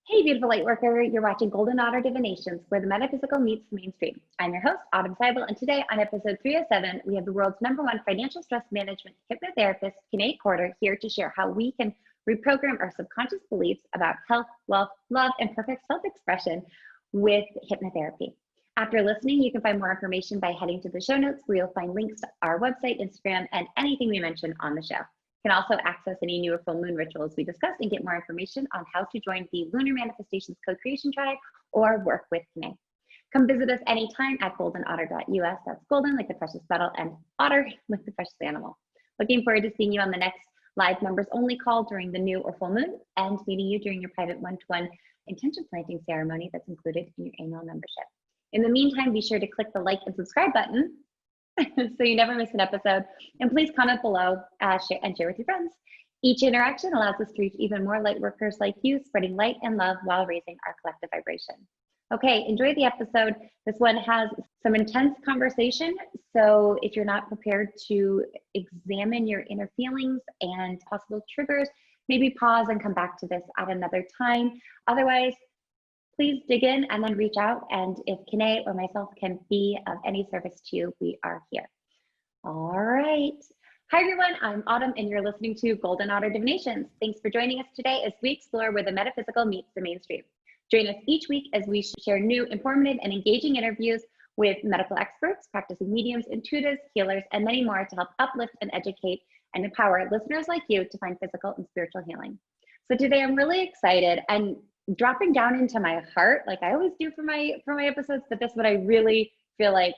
Hey, beautiful light worker. You're watching Golden Otter Divinations, where the metaphysical meets the mainstream. I'm your host, Autumn Seibel, and today on episode 307, we have the world's #1 financial stress management hypnotherapist, Kiné Corder, here to share how we can reprogram our subconscious beliefs about health, wealth, love, and perfect self-expression with hypnotherapy. After listening, you can find more information by heading to the show notes, where you'll find links to our website, Instagram, and anything we mention on the show. You can also access any new or full moon rituals we discussed and get more information on how to join the Lunar Manifestations Co-Creation Tribe or work with Kane. Come visit us anytime at goldenotter.us. That's golden like the precious metal and otter like the precious animal. Looking forward to seeing you on the next live members only call during the new or full moon and meeting you during your private one-to-one intention planting ceremony that's included in your annual membership. In the meantime, be sure to click the like and subscribe button so you never miss an episode. And please comment below and share with your friends. Each interaction allows us to reach even more light workers like you, spreading light and love while raising our collective vibration. Okay, enjoy the episode. This one has some intense conversation. So if you're not prepared to examine your inner feelings and possible triggers, maybe pause and come back to this at another time. Otherwise, please dig in and then reach out. And if Kenai or myself can be of any service to you, we are here. All right. Hi, everyone. I'm Autumn, and you're listening to Golden Otter Divinations. Thanks for joining us today as we explore where the metaphysical meets the mainstream. Join us each week as we share new, informative, and engaging interviews with medical experts, practicing mediums, intuitives, healers, and many more to help uplift and educate and empower listeners like you to find physical and spiritual healing. So today I'm really excited and dropping down into my heart, like I always do for my episodes, but this one I really feel like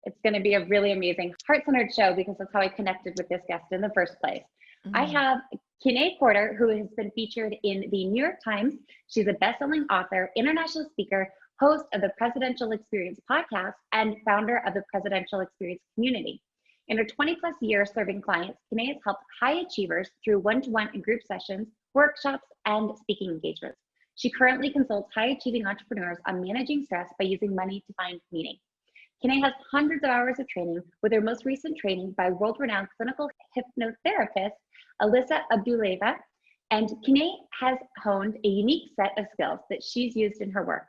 it's going to be a really amazing heart-centered show because that's how I connected with this guest in the first place. I have Kiné Corder, who has been featured in the New York Times. She's a best-selling author, international speaker, host of the Presidential Experience podcast, and founder of the Presidential Experience community. In her 20-plus years serving clients, Kiné has helped high achievers through one-to-one and group sessions, workshops, and speaking engagements. She currently consults high-achieving entrepreneurs on managing stress by using money to find meaning. Kiné has hundreds of hours of training, with her most recent training by world-renowned clinical hypnotherapist Alyssa Abduleva, and Kiné has honed a unique set of skills that she's used in her work.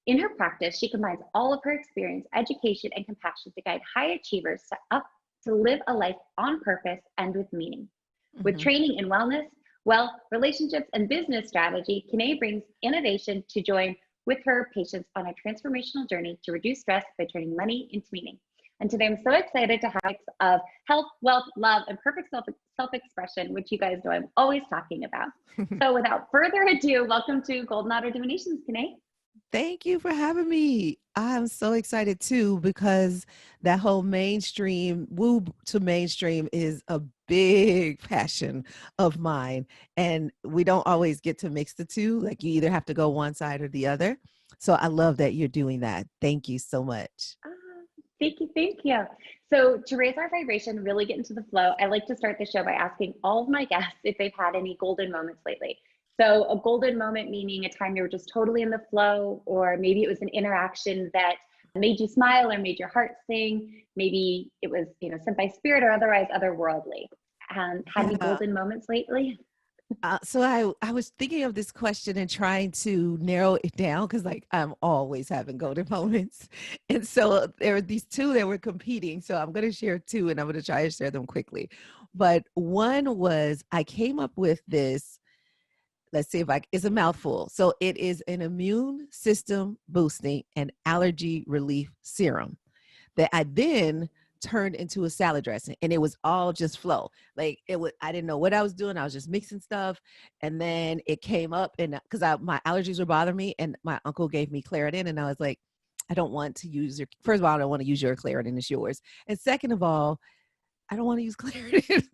In her practice, she combines all of her experience, education, and compassion to guide high achievers to live a life on purpose and with meaning. With training in wellness, wealth, relationships, and business strategy, Kiné brings innovation to join with her patients on a transformational journey to reduce stress by turning money into meaning. And today I'm so excited to have of health, wealth, love, and perfect self-expression, which you guys know I'm always talking about. So without further ado, welcome to Golden Otter Divinations, Kiné. Thank you for having me. I'm so excited too, because that whole mainstream, woo to mainstream is a big passion of mine. And we don't always get to mix the two. Like you either have to go one side or the other. So I love that you're doing that. Thank you so much. Thank you, thank you. So to raise our vibration, really get into the flow, I like to start the show by asking all of my guests if they've had any golden moments lately. So a golden moment meaning a time you were just totally in the flow, or maybe it was an interaction that made you smile or made your heart sing. Maybe it was, sent by spirit or otherwise otherworldly. Had any golden moments lately? So I was thinking of this question and trying to narrow it down because I'm always having golden moments. And so there are these two that were competing. So I'm going to share two and I'm going to try to share them quickly. But one was I came up with this. Let's see if it's a mouthful. So it is an immune system boosting and allergy relief serum that I then turned into a salad dressing, and it was all just flow. I didn't know what I was doing. I was just mixing stuff. And then it came up, and because my allergies were bothering me, and my uncle gave me Claritin, and I was like, I don't want to use first of all, I don't want to use your Claritin, it's yours. And second of all, I don't want to use Claritin.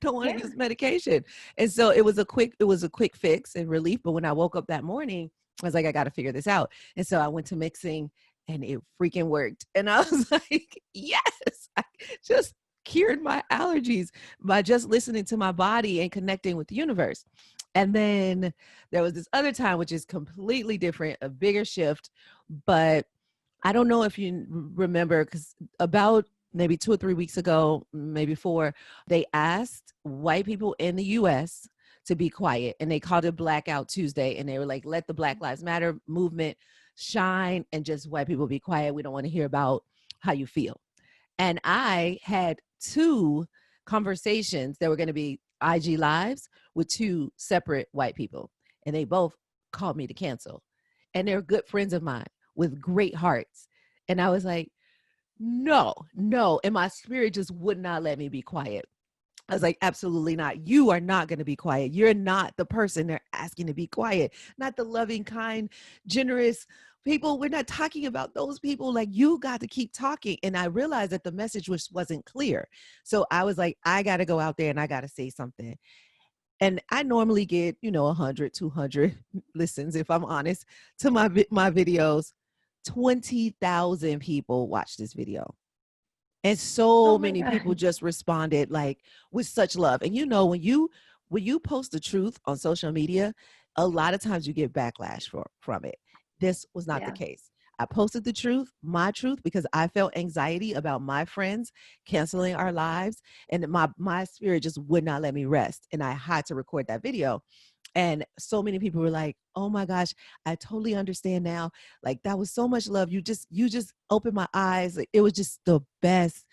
Don't want to use medication. And so it was a quick fix and relief. But when I woke up that morning, I was like, I got to figure this out. And so I went to mixing and it freaking worked. And I was like, yes, I just cured my allergies by just listening to my body and connecting with the universe. And then there was this other time, which is completely different, a bigger shift. But I don't know if you remember, because about maybe 2 or 3 weeks ago, maybe 4, they asked white people in the US to be quiet, and they called it Blackout Tuesday, and they were like, let the Black Lives Matter movement shine and just white people be quiet. We don't want to hear about how you feel. And I had 2 conversations that were going to be IG lives with 2 separate white people, and they both called me to cancel. And they're good friends of mine with great hearts. And I was like, no, no. And my spirit just would not let me be quiet. I was like, absolutely not. You are not going to be quiet. You're not the person they're asking to be quiet, not the loving, kind, generous people. We're not talking about those people. Like, you got to keep talking. And I realized that the message wasn't clear. So I was like, I got to go out there and I got to say something. And I normally get, 100, 200 listens, if I'm honest, to my videos. 20,000 people watched this video. And so many people just responded like with such love. And when you post the truth on social media, a lot of times you get backlash from it. This was not the case. I posted the truth, my truth, because I felt anxiety about my friends canceling our lives, and my spirit just would not let me rest. And I had to record that video. And so many people were like, oh my gosh, I totally understand now. Like, that was so much love. You just opened my eyes. Like, it was just the best,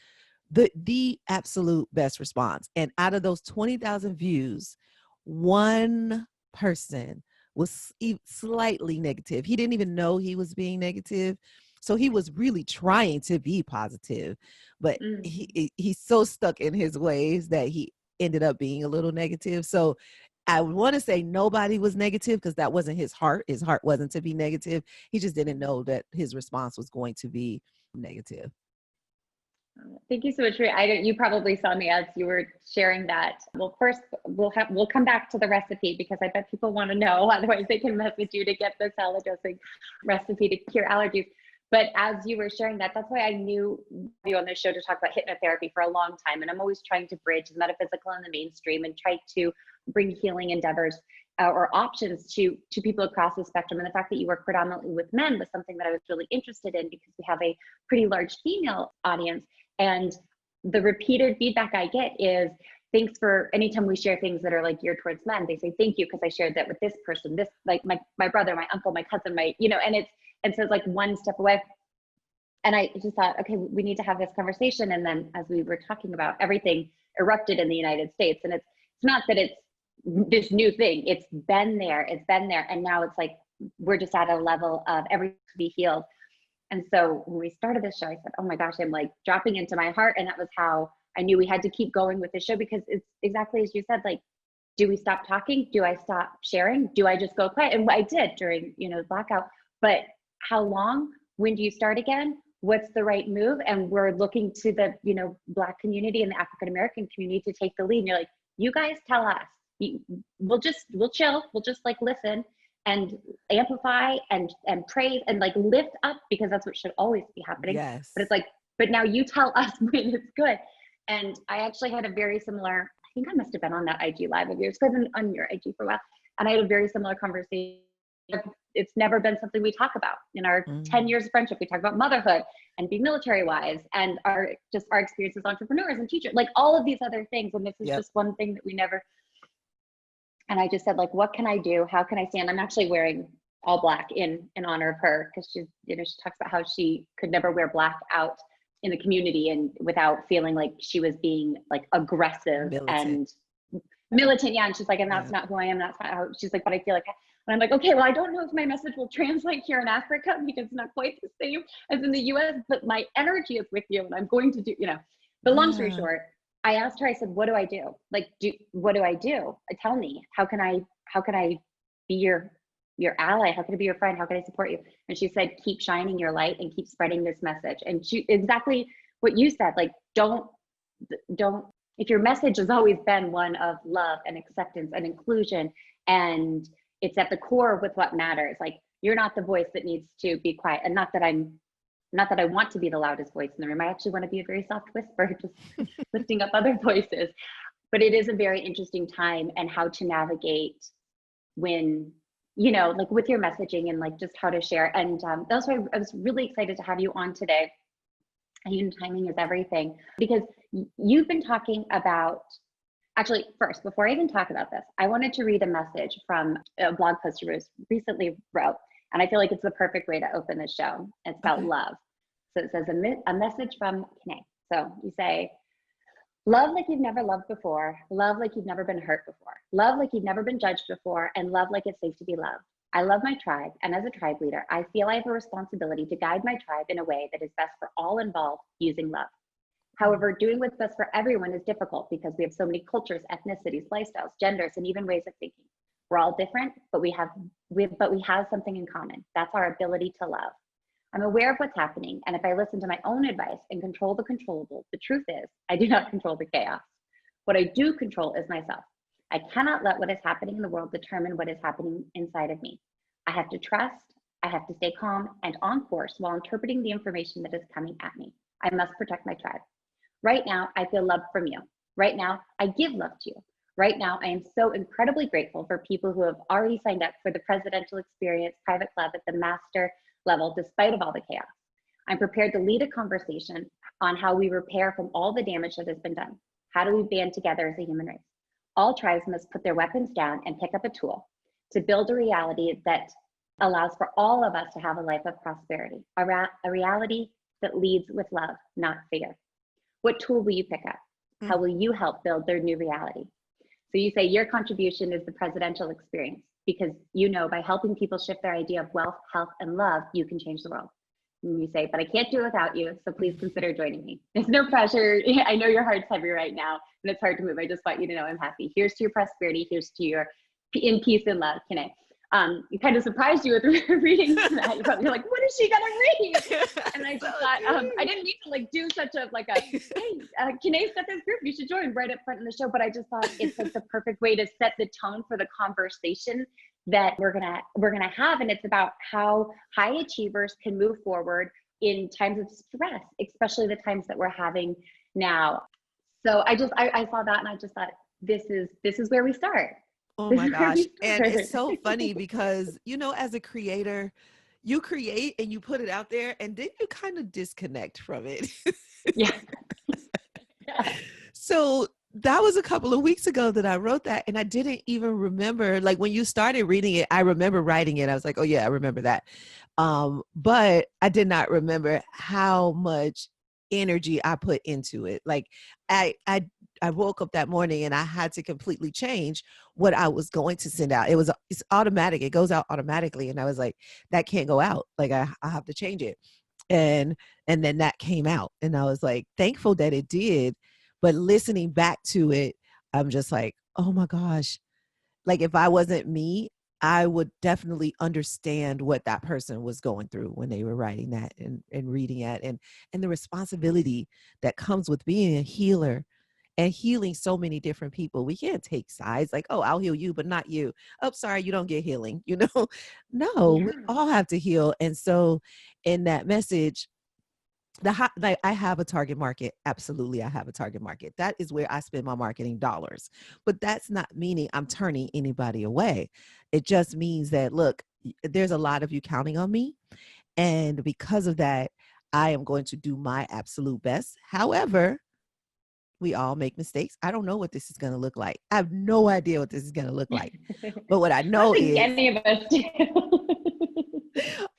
the absolute best response. And out of those 20,000 views, one person was slightly negative. He didn't even know he was being negative. So he was really trying to be positive, but he's so stuck in his ways that he ended up being a little negative. So I want to say nobody was negative, because that wasn't his heart. His heart wasn't to be negative. He just didn't know that his response was going to be negative. Thank you so much. You probably saw me as you were sharing that. Well, first we'll come back to the recipe, because I bet people want to know. Otherwise, they can message you to get the salad dressing recipe to cure allergies. But as you were sharing that, that's why I knew you on this show to talk about hypnotherapy for a long time. And I'm always trying to bridge the metaphysical and the mainstream, and try to bring healing endeavors or options to people across the spectrum. And the fact that you work predominantly with men was something that I was really interested in, because we have a pretty large female audience. And the repeated feedback I get is, thanks for anytime we share things that are like geared towards men, they say, thank you, because I shared that with this person, this, like my brother, my uncle, my cousin, and so it's like one step away. And I just thought, okay, we need to have this conversation. And then as we were talking about, everything erupted in the United States. And it's not that it's this new thing. It's been there. And now it's like, we're just at a level of everything to be healed. And so when we started this show, I said, oh my gosh, I'm like dropping into my heart. And that was how I knew we had to keep going with the show, because it's exactly as you said, like, do we stop talking? Do I stop sharing? Do I just go quiet? And I did during, the blackout. But how long? When do you start again? What's the right move? And we're looking to the, Black community and the African-American community to take the lead. And you're like, you guys tell us. We'll chill. We'll just like listen and amplify and praise and like lift up, because that's what should always be happening. Yes. But it's like, but now you tell us when it's good. And I actually had a very similar, I think I must have been on that IG live of yours, because I'm on your IG for a while. And I had a very similar conversation. It's never been something we talk about in our 10 years of friendship. We talk about motherhood and being military wives and our experiences as entrepreneurs and teachers, like all of these other things. And this is just one thing that we never. And I just said, like, what can I do? How can I stand? I'm actually wearing all black in honor of her, because she's, she talks about how she could never wear black out in the community and without feeling like she was being like aggressive and militant. Yeah. And she's like, and that's not who I am. That's not how. She's like, but I feel like. And I'm like, okay, well, I don't know if my message will translate here in Africa, because it's not quite the same as in the US, but my energy is with you, and I'm going to do, But long story short, I asked her, I said, what do I do? Like, what do I do? Tell me, how can I be your ally? How can I be your friend? How can I support you? And she said, keep shining your light and keep spreading this message. And exactly what you said, like, don't, if your message has always been one of love and acceptance and inclusion, and it's at the core with what matters, like, you're not the voice that needs to be quiet. And not that I want to be the loudest voice in the room. I actually want to be a very soft whisper, just lifting up other voices. But it is a very interesting time, and how to navigate when, like with your messaging, and like just how to share. And that's why I was really excited to have you on today. And timing is everything, because you've been talking about Actually, first, before I even talk about this, I wanted to read a message from a blog post you recently wrote, and I feel like it's the perfect way to open the show. It's about love. So it says a message from Kane. So you say, love like you've never loved before, love like you've never been hurt before, love like you've never been judged before, and love like it's safe to be loved. I love my tribe, and as a tribe leader, I feel I have a responsibility to guide my tribe in a way that is best for all involved using love. However, doing what's best for everyone is difficult because we have so many cultures, ethnicities, lifestyles, genders, and even ways of thinking. We're all different, but we have something in common. That's our ability to love. I'm aware of what's happening, and if I listen to my own advice and control the controllable, the truth is I do not control the chaos. What I do control is myself. I cannot let what is happening in the world determine what is happening inside of me. I have to trust, I have to stay calm and on course while interpreting the information that is coming at me. I must protect my tribe. Right now, I feel love from you. Right now, I give love to you. Right now, I am so incredibly grateful for people who have already signed up for the Presidential Experience Private Club at the master level, despite of all the chaos. I'm prepared to lead a conversation on how we repair from all the damage that has been done. How do we band together as a human race? All tribes must put their weapons down and pick up a tool to build a reality that allows for all of us to have a life of prosperity, a reality that leads with love, not fear. What tool will you pick up? How will you help build their new reality? So you say your contribution is the presidential experience because you know by helping people shift their idea of wealth, health, and love, you can change the world. And you say, but I can't do it without you, so please consider joining me. There's no pressure. I know your heart's heavy right now, and it's hard to move. I just want you to know I'm happy. Here's to your prosperity. Here's to your in peace and love, Kiné. It kind of surprised you with reading that. You're like, what is she gonna read? And I just thought, I didn't mean to like do such a hey, Kiné's got this group, you should join right up front in the show. But I just thought it's like the perfect way to set the tone for the conversation that we're gonna have, and it's about how high achievers can move forward in times of stress, especially the times that we're having now. So I saw that and I just thought this is where we start. Oh my gosh. And it's so funny because, as a creator, you create and you put it out there and then you kind of disconnect from it. Yeah. So that was a couple of weeks ago that I wrote that, and I didn't even remember, like when you started reading it, I remember writing it. I was like, oh yeah, I remember that. But I did not remember how much energy I put into it. Like I woke up that morning and I had to completely change what I was going to send out. It's automatic. It goes out automatically. And I was like, that can't go out. Like I have to change it. And then that came out and I was like, thankful that it did. But listening back to it, I'm just like, oh my gosh. Like if I wasn't me, I would definitely understand what that person was going through when they were writing that and reading it and the responsibility that comes with being a healer and healing so many different people. We can't take sides like, oh, I'll heal you, but not you. Oh, sorry, you don't get healing, No, Yeah. we all have to heal. And so in that message, like I have a target market. Absolutely. I have a target market. That is where I spend my marketing dollars, but that's not meaning I'm turning anybody away. It just means that, look, there's a lot of you counting on me. And because of that, I am going to do my absolute best. However, we all make mistakes. I don't know what this is going to look like. I have no idea what this is going to look like. But what I know is any of us do.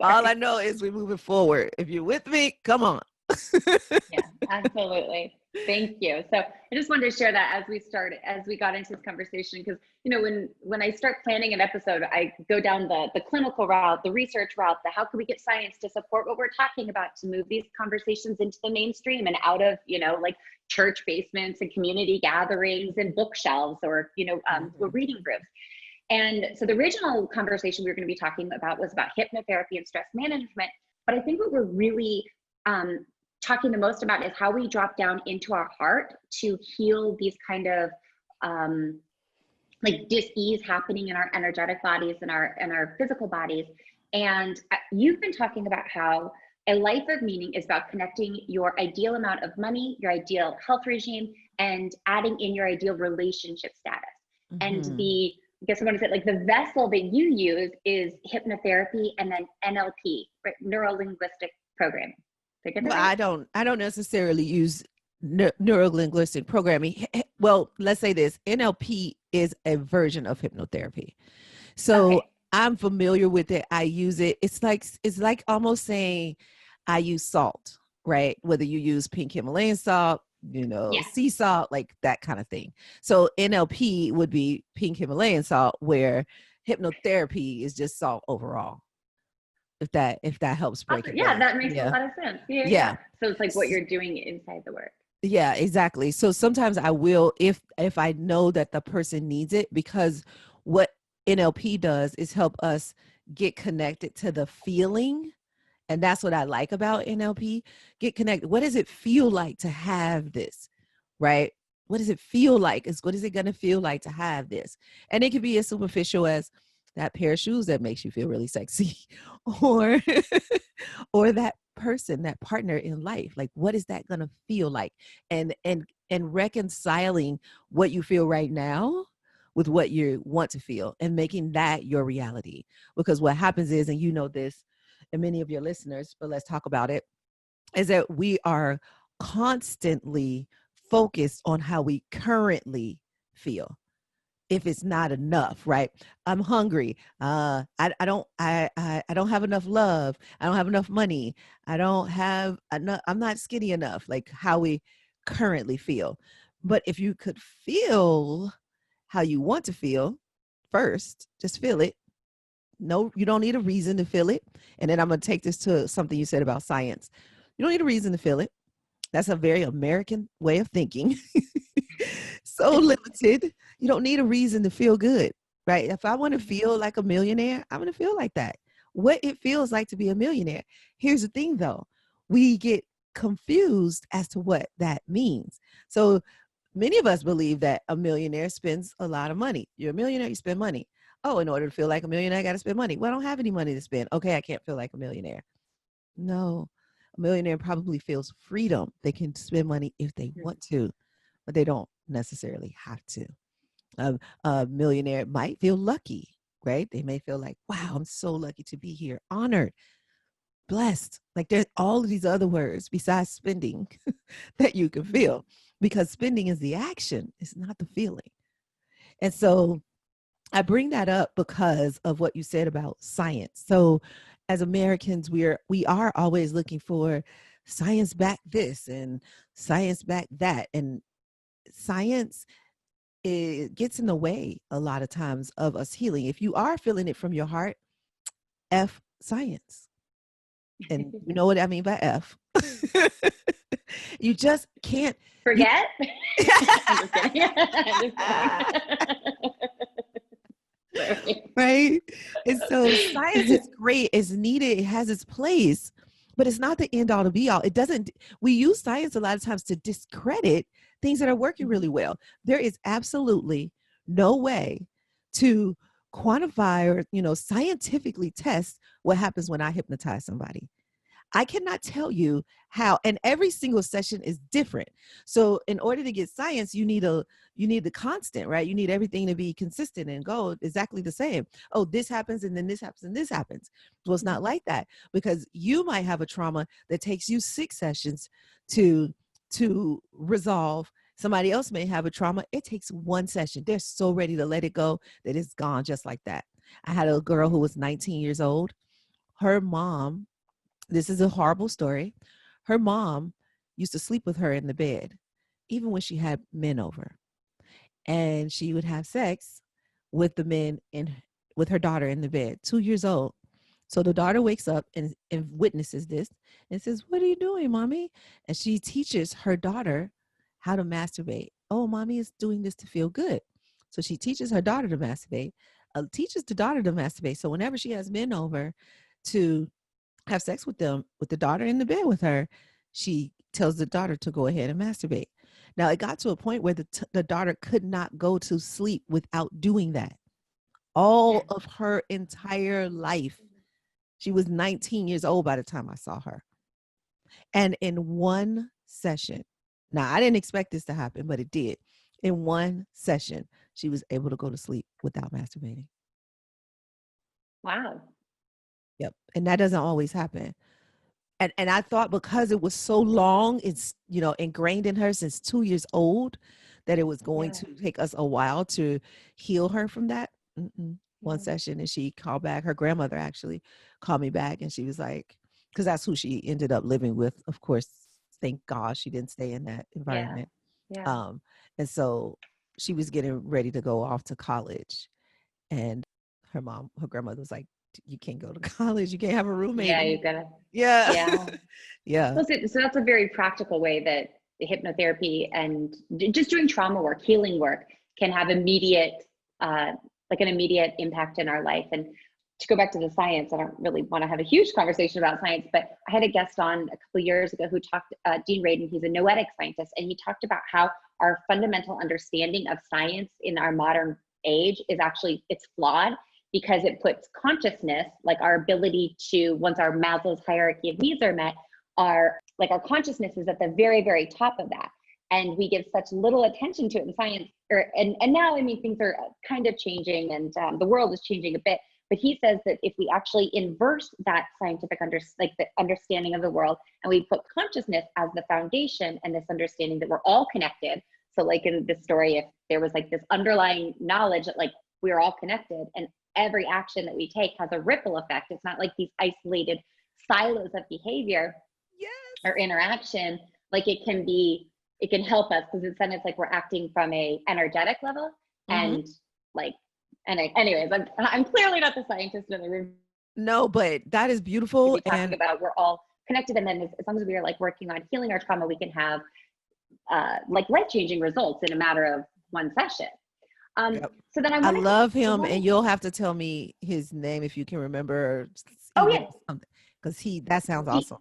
all I know is we're moving forward. If you're with me, come on. Yeah, absolutely. Thank you. So I just wanted to share that as we got into this conversation, because when I start planning an episode, I go down the clinical route, the research route, the how can we get science to support what we're talking about to move these conversations into the mainstream and out of like church basements and community gatherings and bookshelves or reading groups. And so the original conversation we were going to be talking about was about hypnotherapy and stress management. But I think what we're really talking the most about is how we drop down into our heart to heal these kind of like dis-ease happening in our energetic bodies and our physical bodies. And you've been talking about how a life of meaning is about connecting your ideal amount of money, your ideal health regime, and adding in your ideal relationship status. And I guess I want to say, like, the vessel that you use is hypnotherapy and then NLP, right? Neuro-linguistic programming. Well, I don't necessarily use neuro-linguistic programming. Well, let's say this: NLP is a version of hypnotherapy. So Okay. I'm familiar with it. I use it. It's like almost saying I use salt, right? Whether you use pink Himalayan salt, Yeah. sea salt, like that kind of thing. So NLP would be pink Himalayan salt, where hypnotherapy is just salt overall. If that helps break Awesome. it Yeah, down. that makes a Yeah. lot of sense. Yeah, yeah. Yeah. So it's like what you're doing inside the work. Yeah, exactly. So sometimes I will, if I know that the person needs it, because what NLP does is help us get connected to the feeling. And that's what I like about NLP. Get connected. What does it feel like to have this? Right? What does it feel like? What is it going to feel like to have this? And it could be as superficial as that pair of shoes that makes you feel really sexy, or or that person, that partner in life. Like, what is that going to feel like? And reconciling what you feel right now with what you want to feel, and making that your reality. Because what happens is, and you know this, and many of your listeners, but let's talk about it, is that we are constantly focused on how we currently feel. If it's not enough, right? I'm hungry. I don't have enough love. I don't have enough money. I don't have enough. I'm not skinny enough. Like how we currently feel. But if you could feel how you want to feel first, just feel it. No, you don't need a reason to feel it. And then I'm going to take this to something you said about science. You don't need a reason to feel it. That's a very American way of thinking. So limited. You don't need a reason to feel good, right? If I want to feel like a millionaire, I'm going to feel like that. What it feels like to be a millionaire. Here's the thing though, we get confused as to what that means. So many of us believe that a millionaire spends a lot of money. You're a millionaire, you spend money. Oh, in order to feel like a millionaire, I got to spend money. Well, I don't have any money to spend. Okay, I can't feel like a millionaire. No, a millionaire probably feels freedom. They can spend money if they want to, but they don't necessarily have to. A millionaire might feel lucky, right? They may feel like, wow, I'm so lucky to be here, honored, blessed. Like there's all of these other words besides spending that you can feel, because spending is the action, it's not the feeling. And so I bring that up because of what you said about science. So as Americans, we are always looking for science back this and science back that. And science, it gets in the way a lot of times of us healing. If you are feeling it from your heart, F science. And you know what I mean by F. You just can't. You, Forget? I'm just kidding. I'm just kidding. right? And so science is great, it's needed, it has its place, but it's not the end all to be all. It doesn't, we use science a lot of times to discredit things that are working really well. There is absolutely no way to quantify or, scientifically test what happens when I hypnotize somebody. I cannot tell you how, and every single session is different. So in order to get science, you need the constant, right? You need everything to be consistent and go exactly the same. Oh, this happens and then this happens and this happens. Well, it's not like that, because you might have a trauma that takes you 6 sessions to resolve. Somebody else may have a trauma, it takes 1 session. They're so ready to let it go that it's gone just like that. I had a girl who was 19 years old. Her mom, this is a horrible story. Her mom used to sleep with her in the bed, even when she had men over. And she would have sex with the men with her daughter in the bed, 2 years old. So the daughter wakes up and witnesses this and says, "What are you doing, mommy?" And she teaches her daughter how to masturbate. "Oh, mommy is doing this to feel good." So she teaches her daughter to masturbate, teaches the daughter to masturbate. So whenever she has men over to have sex with them, with the daughter in the bed with her, she tells the daughter to go ahead and masturbate. Now it got to a point where the daughter could not go to sleep without doing that. All of her entire life. She was 19 years old by the time I saw her. And in 1 session, now I didn't expect this to happen, but it did. In 1 session, she was able to go to sleep without masturbating. Wow. Yep. And that doesn't always happen. And I thought because it was so long, it's, ingrained in her since 2 years old, that it was going Yeah. to take us a while to heal her from that. One Yeah. session, and she called back. Her grandmother actually called me back, and she was like, because that's who she ended up living with. Of course, thank God she didn't stay in that Yeah. environment. Yeah. And so she was getting ready to go off to college, and her grandmother was like, "You can't go to college. You can't have a roommate." Yeah. You gotta. Yeah. Yeah. Yeah. Well, so that's a very practical way that hypnotherapy and just doing trauma work, healing work can have immediate, like an immediate impact in our life. And to go back to the science, I don't really want to have a huge conversation about science, but I had a guest on a couple of years ago who talked, Dean Radin, he's a noetic scientist, and he talked about how our fundamental understanding of science in our modern age is actually, it's flawed because it puts consciousness, like our ability to, once our Maslow's hierarchy of needs are met, our consciousness is at the very, very top of that. And we give such little attention to it in science. And now, I mean, things are kind of changing, and the world is changing a bit. But he says that if we actually inverse that scientific the understanding of the world, and we put consciousness as the foundation, and this understanding that we're all connected. So like in this story, if there was like this underlying knowledge that like we're all connected, and every action that we take has a ripple effect. It's not like these isolated silos of behavior. Yes. Or interaction, like it can help us, because then it's like we're acting from a energetic level. And like, anyways, I'm clearly not the scientist in the room. No, but that is beautiful. Talking about we're all connected, and then as long as we are like working on healing our trauma, we can have like life-changing results in a matter of one session. Yep. So then I love him, and you'll have to tell me his name if you can remember. Oh yeah, because that sounds awesome.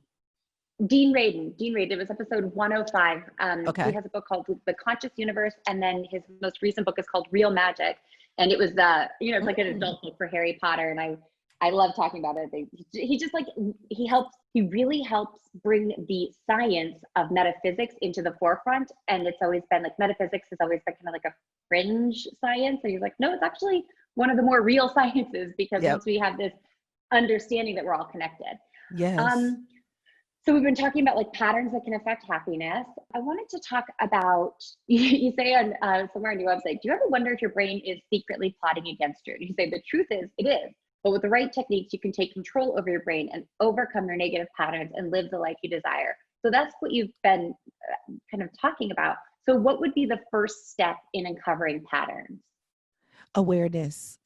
Dean Radin. It was episode 105. Okay. He has a book called The Conscious Universe, and then his most recent book is called Real Magic. And it was it's like an adult book for Harry Potter, and I love talking about it. He just like he really helps bring the science of metaphysics into the forefront. And it's always been like metaphysics has always been kind of like a fringe science. And he's like, no, it's actually one of the more real sciences, because once we have this understanding that we're all connected. Yes. So we've been talking about like patterns that can affect happiness. I wanted to talk about, you say on somewhere on your website, do you ever wonder if your brain is secretly plotting against you? And you say the truth is it is, but with the right techniques, you can take control over your brain and overcome your negative patterns and live the life you desire. So that's what you've been kind of talking about. So what would be the first step in uncovering patterns? Awareness.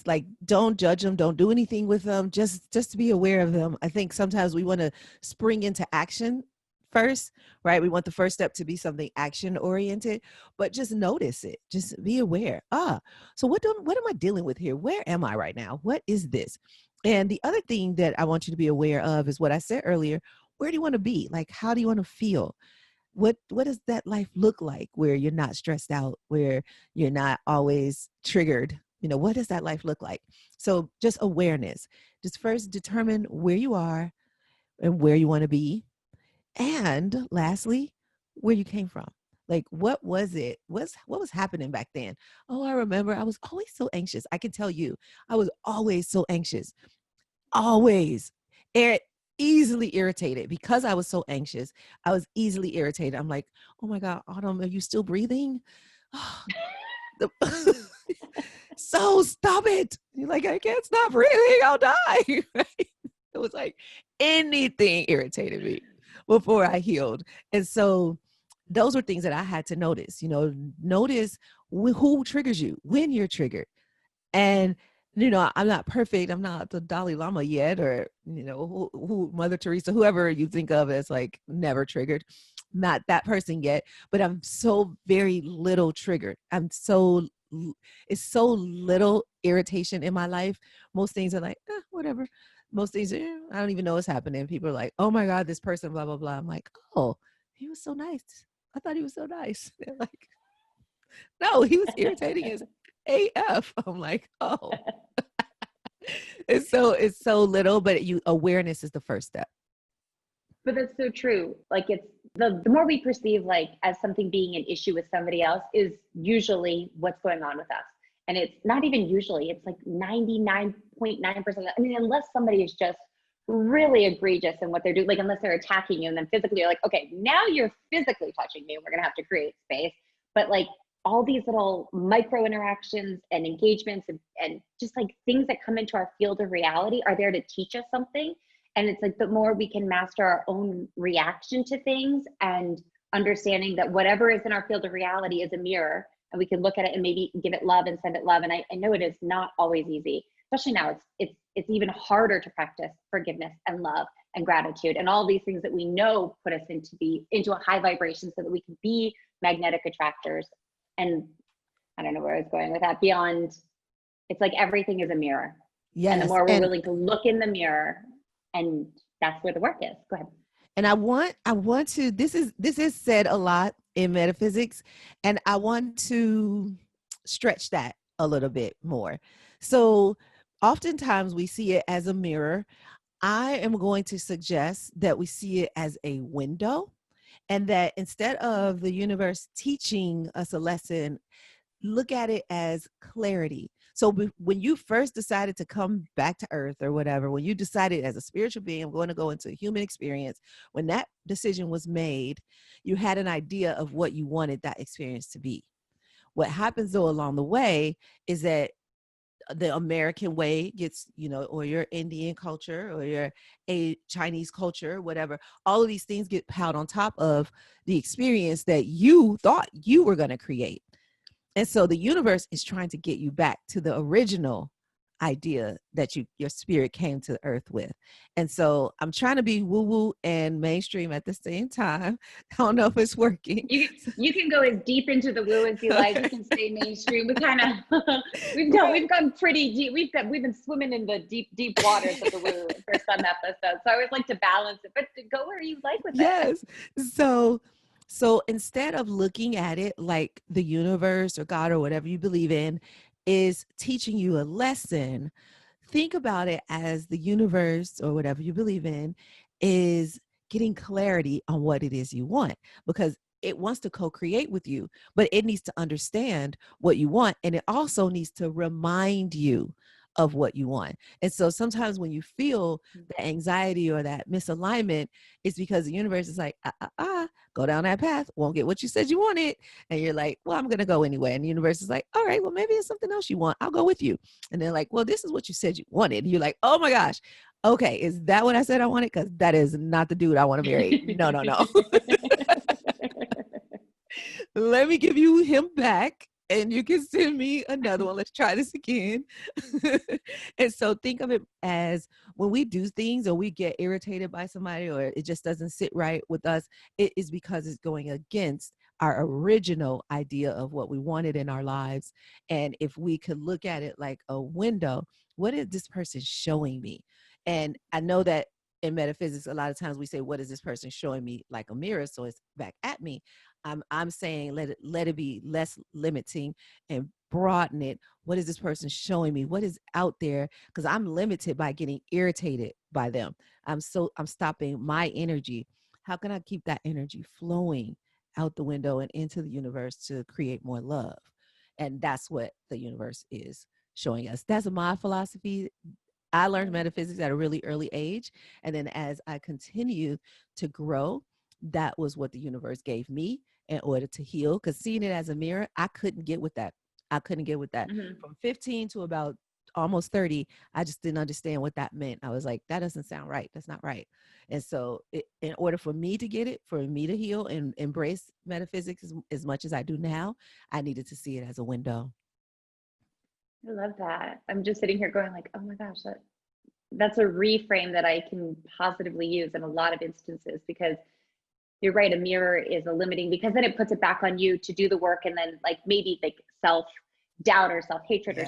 Like, don't judge them, don't do anything with them, just to be aware of them. I think sometimes we want to spring into action first, right? We want the first step to be something action oriented, but just notice it, just be aware. So what am I dealing with here? Where am I right now? What is this? And the other thing that I want you to be aware of is what I said earlier. Where do you want to be? Like, how do you want to feel? What does that life look like where you're not stressed out, where you're not always triggered? What does that life look like? So just awareness. Just first determine where you are and where you want to be. And lastly, where you came from. Like, what was it? What was happening back then? Oh, I remember I was always so anxious. I can tell you, I was always so anxious. Always. Easily irritated because I was so anxious. I was easily irritated. I'm like, oh my God, Autumn, are you still breathing? So stop it. You're like, I can't stop breathing. I'll die. Right? It was like anything irritated me before I healed. And so those were things that I had to notice. Notice who triggers you, when you're triggered. And I'm not perfect. I'm not the Dalai Lama yet, or who Mother Teresa, whoever you think of as like never triggered. Not that person yet, but I'm so very little triggered. It's so little irritation in my life. Most things are like, whatever. Most things, I don't even know what's happening. People are like, oh my God, this person, blah, blah, blah. I'm like, oh, he was so nice. I thought he was so nice. They're like, no, he was irritating as AF. I'm like, oh. It's so little, but awareness is the first step. But that's so true. Like, it's the more we perceive like as something being an issue with somebody else is usually what's going on with us. And it's not even usually, it's like 99.9%. I mean, unless somebody is just really egregious in what they're doing, like unless they're attacking you, and then physically you're like, okay, now you're physically touching me, we're gonna have to create space. But like all these little micro interactions and engagements and just like things that come into our field of reality are there to teach us something. And it's like the more we can master our own reaction to things and understanding that whatever is in our field of reality is a mirror, and we can look at it and maybe give it love and send it love. And I know it is not always easy, especially now. It's even harder to practice forgiveness and love and gratitude and all these things that we know put us into a high vibration so that we can be magnetic attractors. And I don't know where I was going with that, beyond, it's like everything is a mirror. Yes. And the more we're willing to look in the mirror, and that's where the work is. Go ahead. And I want to, this is said a lot in metaphysics, and I want to stretch that a little bit more. So oftentimes we see it as a mirror. I am going to suggest that we see it as a window, and that instead of the universe teaching us a lesson, look at it as clarity. So when you first decided to come back to earth or whatever, when you decided as a spiritual being, I'm going to go into a human experience, when that decision was made, you had an idea of what you wanted that experience to be. What happens though along the way is that the American way gets, or your Indian culture or your Chinese culture, whatever, all of these things get piled on top of the experience that you thought you were going to create. And so the universe is trying to get you back to the original idea that your spirit came to earth with. And so I'm trying to be woo-woo and mainstream at the same time. I don't know if it's working. You can go as deep into the woo as you like. You can stay mainstream. We kind of we've gone pretty deep. We've been swimming in the deep waters of the woo for some episodes. So I always like to balance it, but go where you like with it. Yes. So instead of looking at it like the universe or God or whatever you believe in is teaching you a lesson, think about it as the universe or whatever you believe in is getting clarity on what it is you want, because it wants to co-create with you, but it needs to understand what you want. And it also needs to remind you of what you want. And so sometimes when you feel the anxiety or that misalignment, it's because the universe is like, go down that path, won't get what you said you wanted. And you're like, well, I'm going to go anyway. And the universe is like, all right, well, maybe it's something else you want. I'll go with you. And they're like, well, this is what you said you wanted. And you're like, oh my gosh. Okay. Is that what I said I wanted? Because that is not the dude I want to marry. No. Let me give you him back, and you can send me another one. Let's try this again. And so think of it as when we do things or we get irritated by somebody or it just doesn't sit right with us, it is because it's going against our original idea of what we wanted in our lives. And if we could look at it like a window, what is this person showing me? And I know that in metaphysics, a lot of times we say, what is this person showing me, like a mirror, so it's back at me. I'm saying let it be less limiting and broaden it. What is this person showing me? What is out there? Because I'm limited by getting irritated by them. I'm stopping my energy. How can I keep that energy flowing out the window and into the universe to create more love? And that's what the universe is showing us. That's my philosophy. I learned metaphysics at a really early age. And then as I continue to grow, that was what the universe gave me in order to heal. Because seeing it as a mirror, I couldn't get with that. Mm-hmm. From 15 to about almost 30, I just didn't understand what that meant. I was like, that doesn't sound right. That's not right. And so in order for me to get it, for me to heal and embrace metaphysics as much as I do now, I needed to see it as a window. I love that. I'm just sitting here going like, oh my gosh, that's a reframe that I can positively use in a lot of instances, because you're right, a mirror is a limiting, because then it puts it back on you to do the work, and then like maybe like self-doubt or self-hatred or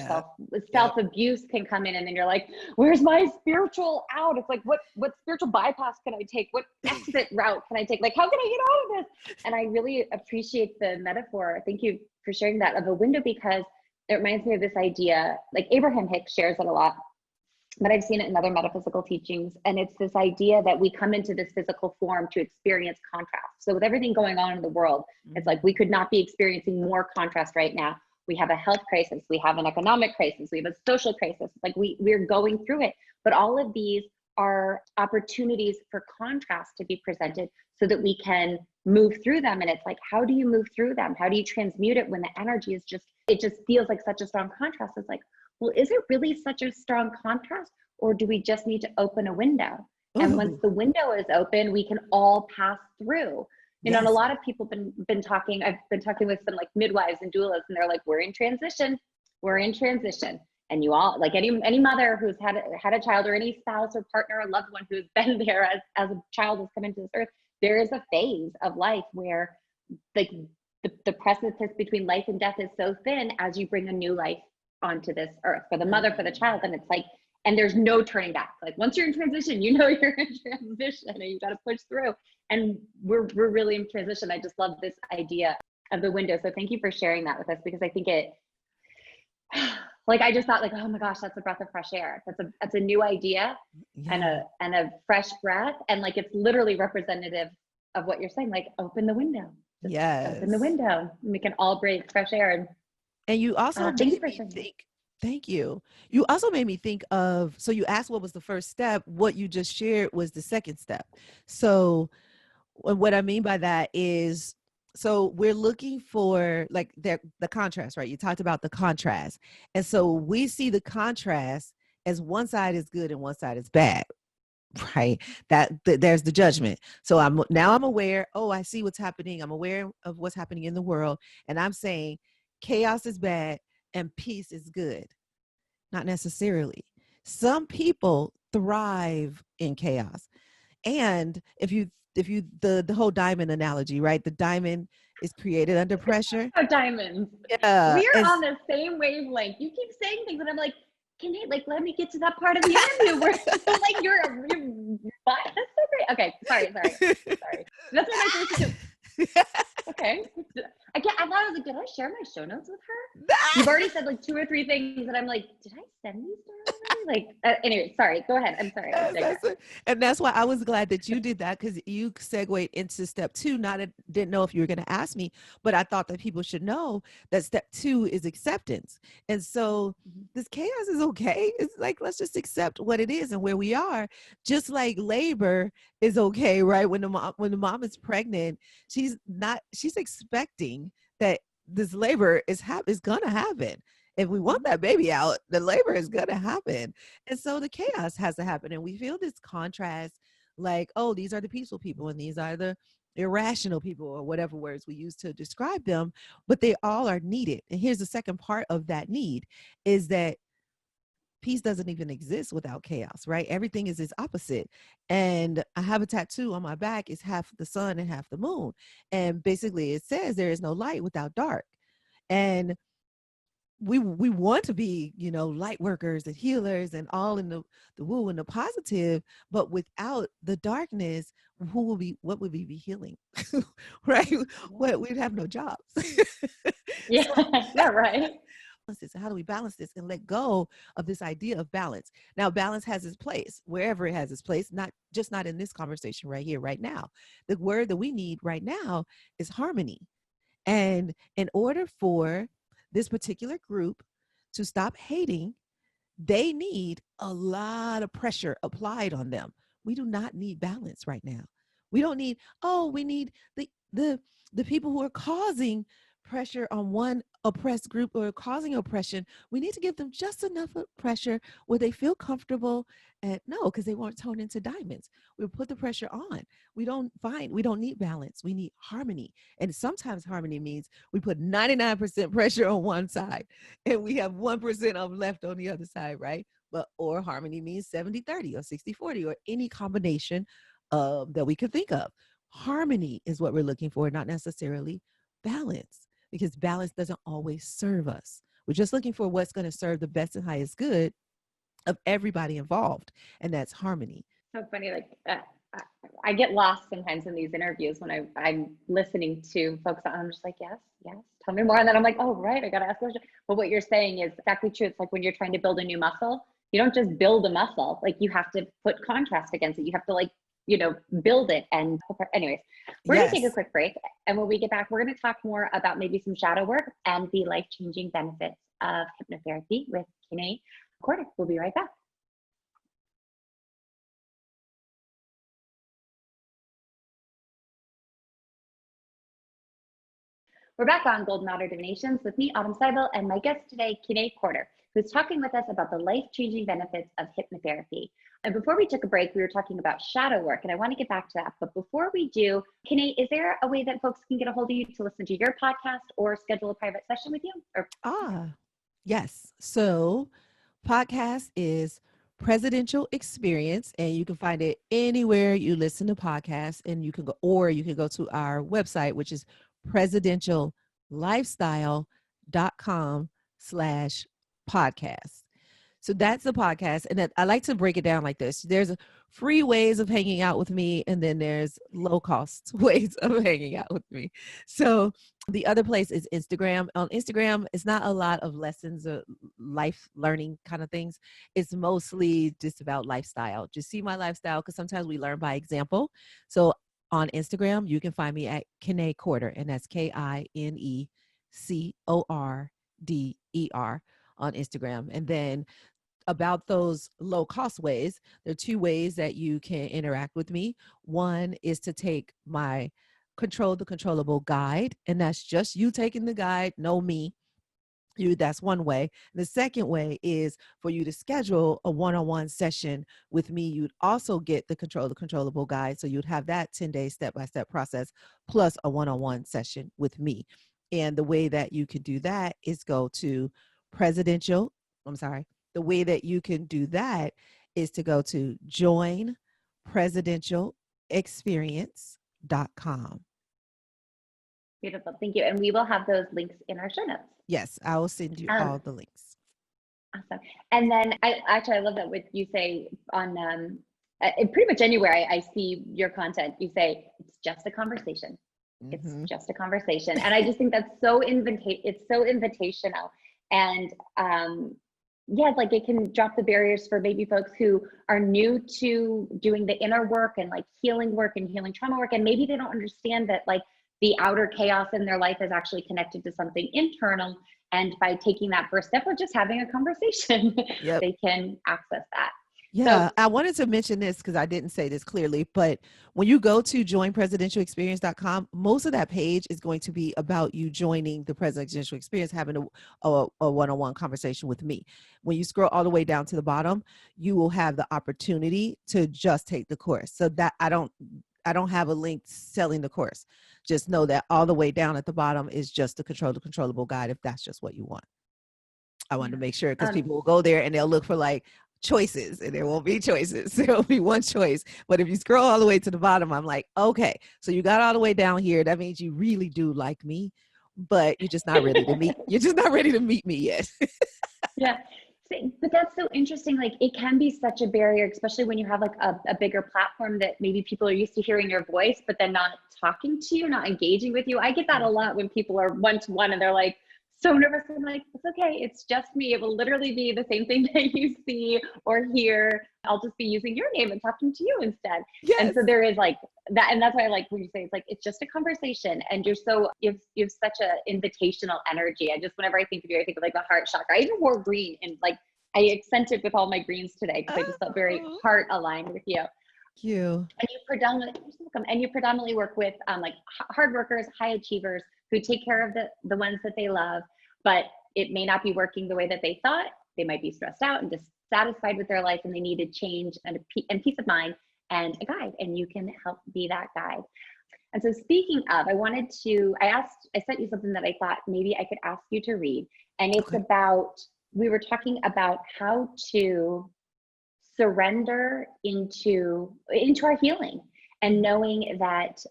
self-abuse can come in, and then you're like, where's my spiritual out? It's like, what spiritual bypass can I take? What exit route can I take? Like, how can I get out of this? And I really appreciate the metaphor. Thank you for sharing that, of a window, because it reminds me of this idea, like Abraham Hicks shares it a lot, but I've seen it in other metaphysical teachings. And it's this idea that we come into this physical form to experience contrast. So with everything going on in the world, it's like we could not be experiencing more contrast right now. We have a health crisis, we have an economic crisis, we have a social crisis. Like we're going through it. But all of these are opportunities for contrast to be presented so that we can move through them. And it's like, how do you move through them? How do you transmute it when the energy is it just feels like such a strong contrast? It's like, well, is it really such a strong contrast, or do we just need to open a window? And once Ooh, the window is open, we can all pass through. And a yes. lot of people been talking, I've been talking with some like midwives and doulas, and they're like, we're in transition. We're in transition. And you all, like any mother who's had a child, or any spouse or partner or loved one who's been there as a child has come into this earth, there is a phase of life where like the precipice between life and death is so thin as you bring a new life onto this earth for the mother, for the child. And it's like, and there's no turning back. Like once you're in transition, you know you're in transition and you got to push through. And we're really in transition. I just love this idea of the window. So thank you for sharing that with us, because I think like, I just thought like, oh my gosh, that's a breath of fresh air. That's a new idea Yeah. and a fresh breath. And like, it's literally representative of what you're saying, like open the window, just open the Yes. window, and we can all breathe fresh air. And you also Thank you made for me sharing that. think, thank you. You also made me think of, so you asked what was the first step. What you just shared was the second step. So what I mean by that is, so we're looking for like the contrast, right? You talked about the contrast. And so we see the contrast as one side is good and one side is bad, right? There's the judgment. So I'm aware, oh, I see what's happening. I'm aware of what's happening in the world. And I'm saying chaos is bad and peace is good. Not necessarily. Some people thrive in chaos. And if you the whole diamond analogy, right? The diamond is created under pressure. Oh, diamonds. Yeah. We are on the same wavelength. You keep saying things and I'm like, can you like let me get to that part of the interview where like you're that's so great. Okay, sorry. That's what I supposed to do. Okay. I thought I was like, did I share my show notes with her? You've already said like 2 or 3 things and I'm like, did I send these to her already? Like, anyway, sorry. Go ahead. I'm sorry. I digress. And that's why I was glad that you did that, because you segued into step 2. Didn't know if you were going to ask me, but I thought that people should know that step 2 is acceptance. And so this chaos is okay. It's like, let's just accept what it is and where we are. Just like labor is okay, right? When the mom is pregnant, she's expecting that this labor is gonna happen. If we want that baby out, the labor is gonna happen. And so the chaos has to happen. And we feel this contrast, like, oh, these are the peaceful people and these are the irrational people, or whatever words we use to describe them, but they all are needed. And here's the second part of that need, is that peace doesn't even exist without chaos, right? Everything is its opposite. And I have a tattoo on my back. It's half the sun and half the moon. And basically it says there is no light without dark. And we want to be, light workers and healers and all in the woo and the positive, but without the darkness, what would we be healing? Right? What, we'd have no jobs. Yeah. So Yeah, right. how do we balance this and let go of this idea of balance? Now, balance has its place wherever it has its place, not in this conversation right here, right now. The word that we need right now is harmony. And in order for this particular group to stop hating, they need a lot of pressure applied on them. We do not need balance right now. We don't need, we need the people who are causing pressure on one oppressed group or causing oppression. We need to give them just enough pressure where they feel comfortable. And no, because they won't turn into diamonds. We put the pressure on. We don't need balance. We need harmony. And sometimes harmony means we put 99% pressure on one side and we have 1% of left on the other side, right? Or harmony means 70-30 or 60-40 or any combination that we can think of. Harmony is what we're looking for, not necessarily balance, because balance doesn't always serve us. We're just looking for what's going to serve the best and highest good of everybody involved, and that's harmony. So funny, like I get lost sometimes in these interviews when I'm listening to folks. I'm just like, yes, tell me more. And then I'm like, oh, right, I got to ask a question. But what you're saying is exactly true. It's like when you're trying to build a new muscle, you don't just build a muscle. Like you have to put contrast against it. You have to build it. And anyways, we're going to take a quick break. And when we get back, we're going to talk more about maybe some shadow work and the life-changing benefits of hypnotherapy with Kiné Corder. We'll be right back. We're back on Golden Otter Divinations with me, Autumn Seibel, and my guest today, Kiné Corder, who's talking with us about the life-changing benefits of hypnotherapy. And before we took a break, we were talking about shadow work, and I want to get back to that. But before we do, Kiné, is there a way that folks can get a hold of you to listen to your podcast or schedule a private session with you? Yes. So podcast is Presidential Experience, and you can find it anywhere you listen to podcasts, and you can go to our website, which is presidentiallifestyle.com/podcast. So that's the podcast. And I like to break it down like this. There's free ways of hanging out with me, and then there's low cost ways of hanging out with me. So the other place is Instagram. On Instagram, it's not a lot of lessons or life learning kind of things. It's mostly just about lifestyle. Just see my lifestyle, because sometimes we learn by example. So on Instagram, you can find me at Kiné Corder, and that's KINECORDER on Instagram. And then about those low cost ways, there are two ways that you can interact with me. One is to take my Control the Controllable guide, and that's just you taking the guide, no me. That's one way. The second way is for you to schedule a one-on-one session with me. You'd also get the Control the Controllable guide, so you'd have that 10-day step-by-step process plus a one-on-one session with me. And the way that you could do that is go to the way that you can do that is to go to joinpresidentialexperience.com. Beautiful. Thank you. And we will have those links in our show notes. Yes, I will send you all the links. Awesome. And then I love that what you say on pretty much anywhere I see your content, you say it's just a conversation. It's just a conversation. And I just think that's it's so invitational. And like it can drop the barriers for maybe folks who are new to doing the inner work and like healing work and healing trauma work. And maybe they don't understand that like the outer chaos in their life is actually connected to something internal. And by taking that first step of just having a conversation, they can access that. Yeah, so, I wanted to mention this because I didn't say this clearly, but when you go to joinpresidentialexperience.com, most of that page is going to be about you joining the Presidential Experience, having a one-on-one conversation with me. When you scroll all the way down to the bottom, you will have the opportunity to just take the course. So that I don't have a link selling the course. Just know that all the way down at the bottom is just the Control the Controllable guide, if that's just what you want. I wanted to make sure, because people will go there and they'll look for like choices, and there won't be choices. There will be one choice. But if you scroll all the way to the bottom, I'm like, okay, so you got all the way down here. That means you really do like me, but you're just not ready to meet. You're just not ready to meet me yet. Yeah. But that's so interesting. Like it can be such a barrier, especially when you have like a bigger platform that maybe people are used to hearing your voice, but then not talking to you, not engaging with you. I get that a lot when people are one-to-one and they're like, so nervous. I'm like, it's okay. It's just me. It will literally be the same thing that you see or hear. I'll just be using your name and talking to you instead. Yes. And so there is like that. And that's why I like when you say, it's like, it's just a conversation, and you have such a invitational energy. Whenever I think of you, I think of like the heart chakra. I even wore green, and like I accented with all my greens today because I just felt very heart aligned with you. Thank you. And you predominantly work with like hard workers, high achievers who take care of the ones that they love, but it may not be working the way that they thought. They might be stressed out and dissatisfied with their life, and they needed change and peace of mind and a guide, and you can help be that guide. And so speaking of, I sent you something that I thought maybe I could ask you to read. And it's we were talking about how to surrender into our healing, and knowing that,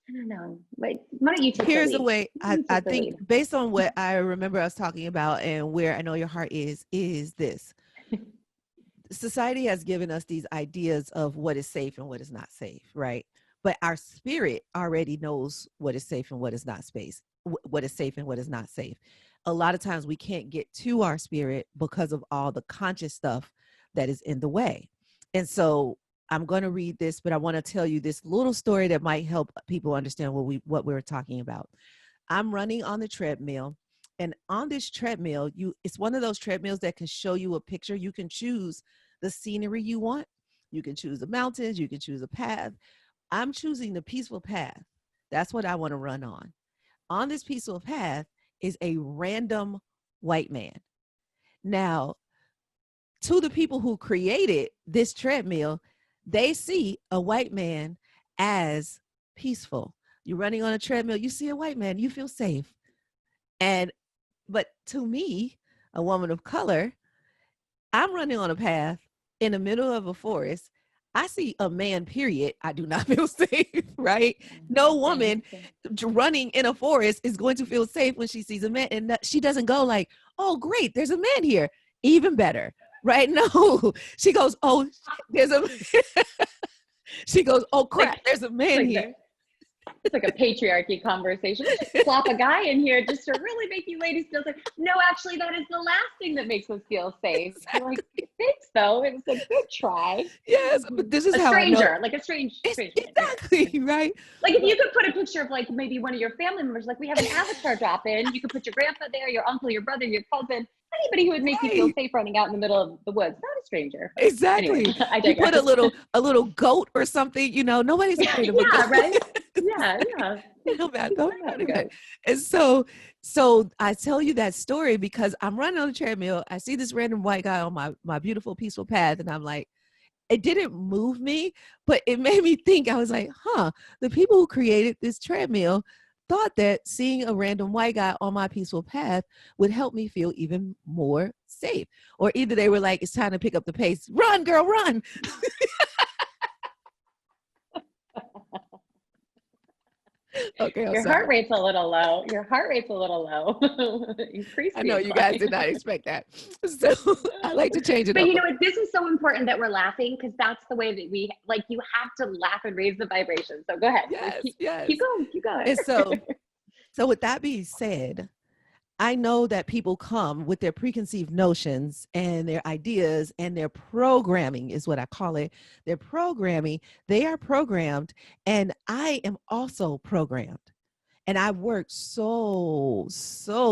I don't know. Wait, why don't you take Here's the the way I think, based on what I remember us talking about and where I know your heart is this. Society has given us these ideas of what is safe and what is not safe, right? But our spirit already knows what is safe and what is not safe. What is safe and what is not safe. A lot of times we can't get to our spirit because of all the conscious stuff that is in the way. And so I'm going to read this, but I want to tell you this little story that might help people understand what we're talking about. I'm running on the treadmill, and on this treadmill, it's one of those treadmills that can show you a picture. You can choose the scenery you want. You can choose the mountains. You can choose a path. I'm choosing the peaceful path. That's what I want to run on. on this peaceful path is a random white man. Now, to the people who created this treadmill, they see a white man as peaceful. You're running on a treadmill, you see a white man, you feel safe. But to me, a woman of color, I'm running on a path in the middle of a forest. I see a man, period. I do not feel safe, right? No woman running in a forest is going to feel safe when she sees a man. And she doesn't go like, oh, great, there's a man here. Even better, right? No, she goes, oh, there's a she goes, oh, crap, there's a man here. It's like a patriarchy conversation. Let's just plop a guy in here just to really make you ladies feel safe. No, actually, that is the last thing that makes us feel safe. Exactly. Like, thanks, though. It was a good try. Yes, but this is a how stranger, I know. like a stranger. Exactly, right? Like if you could put a picture of like maybe one of your family members, like we have an avatar drop in, you could put your grandpa there, your uncle, your brother, your cousin, anybody who would make you feel safe running out in the middle of the woods. Not a stranger. Exactly. Anyway, you put a little goat or something, nobody's afraid of a goat. Right? Yeah. And so I tell you that story because I'm running on the treadmill. I see this random white guy on my beautiful, peaceful path. And I'm like, it didn't move me, but it made me think. I was like, the people who created this treadmill thought that seeing a random white guy on my peaceful path would help me feel even more safe. Or either they were like, it's time to pick up the pace. Run, girl, run. Okay, your heart rate's a little low. Increase. I know you guys did not expect that. So I like to change it up. But you know what? This is so important that we're laughing because that's the way that we like. You have to laugh and raise the vibration. So go ahead. Yes. Keep going. And so with that being said, I know that people come with their preconceived notions and their ideas and their programming is what I call it. Their programming, they are programmed, and I am also programmed. And I worked so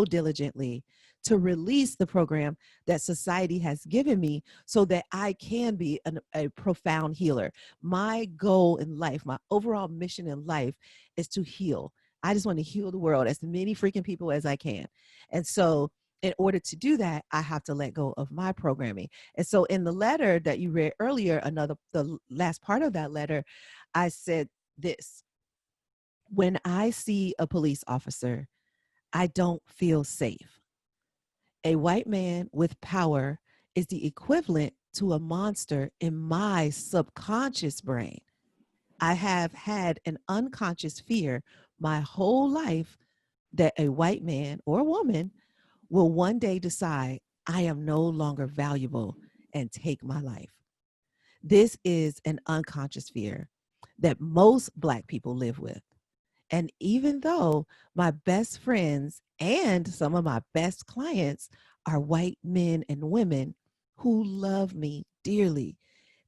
diligently to release the program that society has given me so that I can be a profound healer. My goal in life, my overall mission in life is to heal. I just want to heal the world, as many freaking people as I can. And so in order to do that, I have to let go of my programming. And so in the letter that you read earlier, the last part of that letter, I said this: when I see a police officer, I don't feel safe. A white man with power is the equivalent to a monster in my subconscious brain. I have had an unconscious fear my whole life that a white man or woman will one day decide I am no longer valuable and take my life. This is an unconscious fear that most Black people live with. And even though my best friends and some of my best clients are white men and women who love me dearly,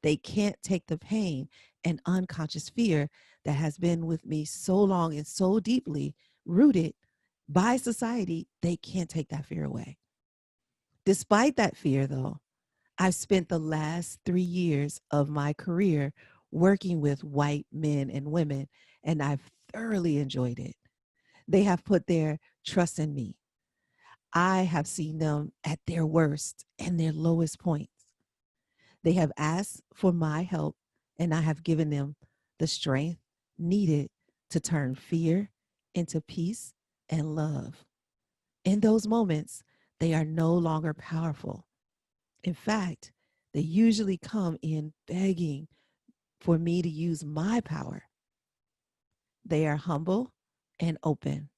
they can't take the pain and unconscious fear that has been with me so long and so deeply rooted by society. They can't take that fear away. Despite that fear, though, I've spent the last 3 years of my career working with white men and women, and I've thoroughly enjoyed it. They have put their trust in me. I have seen them at their worst and their lowest points. They have asked for my help, and I have given them the strength needed to turn fear into peace and love. In those moments, they are no longer powerful. In fact, they usually come in begging for me to use my power. They are humble and open.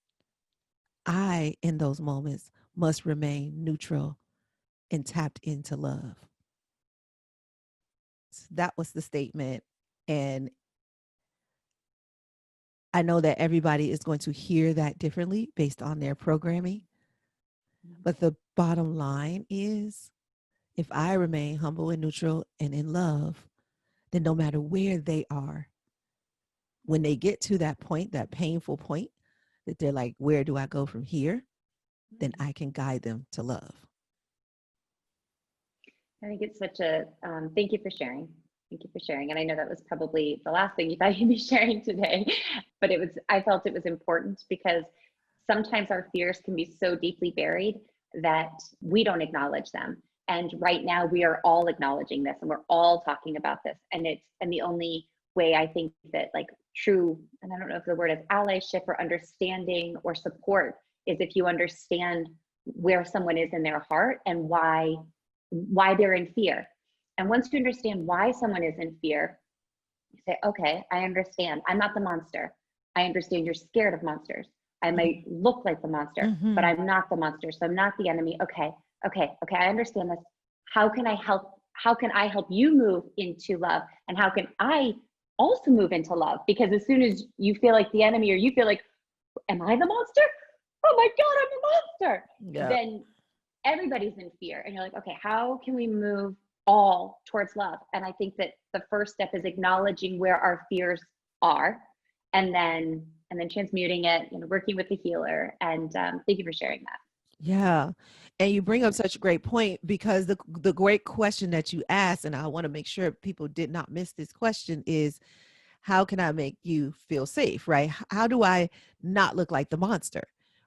I, in those moments, must remain neutral and tapped into love. So that was the statement. And I know that everybody is going to hear that differently based on their programming. But the bottom line is, if I remain humble and neutral and in love, then no matter where they are, when they get to that point, that painful point, that they're like, where do I go from here? Then I can guide them to love. I think it's such a, thank you for sharing. Thank you for sharing. And I know that was probably the last thing you thought you'd be sharing today, but I felt it was important because sometimes our fears can be so deeply buried that we don't acknowledge them. And right now we are all acknowledging this and we're all talking about this. And the only way I think that like true, and I don't know if the word is allyship or understanding or support, is if you understand where someone is in their heart and why they're in fear. And once you understand why someone is in fear, you say, okay, I understand. I'm not the monster. I understand you're scared of monsters. I might look like the monster, but I'm not the monster. So I'm not the enemy. Okay. I understand this. How can I help you move into love? And how can I also move into love? Because as soon as you feel like the enemy, or you feel like, am I the monster? Oh my God, I'm the monster. Yeah. Then everybody's in fear. And you're like, okay, how can we move all towards love? And I think that the first step is acknowledging where our fears are, and then transmuting it, working with the healer. And thank you for sharing that. Yeah. And you bring up such a great point, because the great question that you asked, and I want to make sure people did not miss this question, is how can I make you feel safe, right? How do I not look like the monster,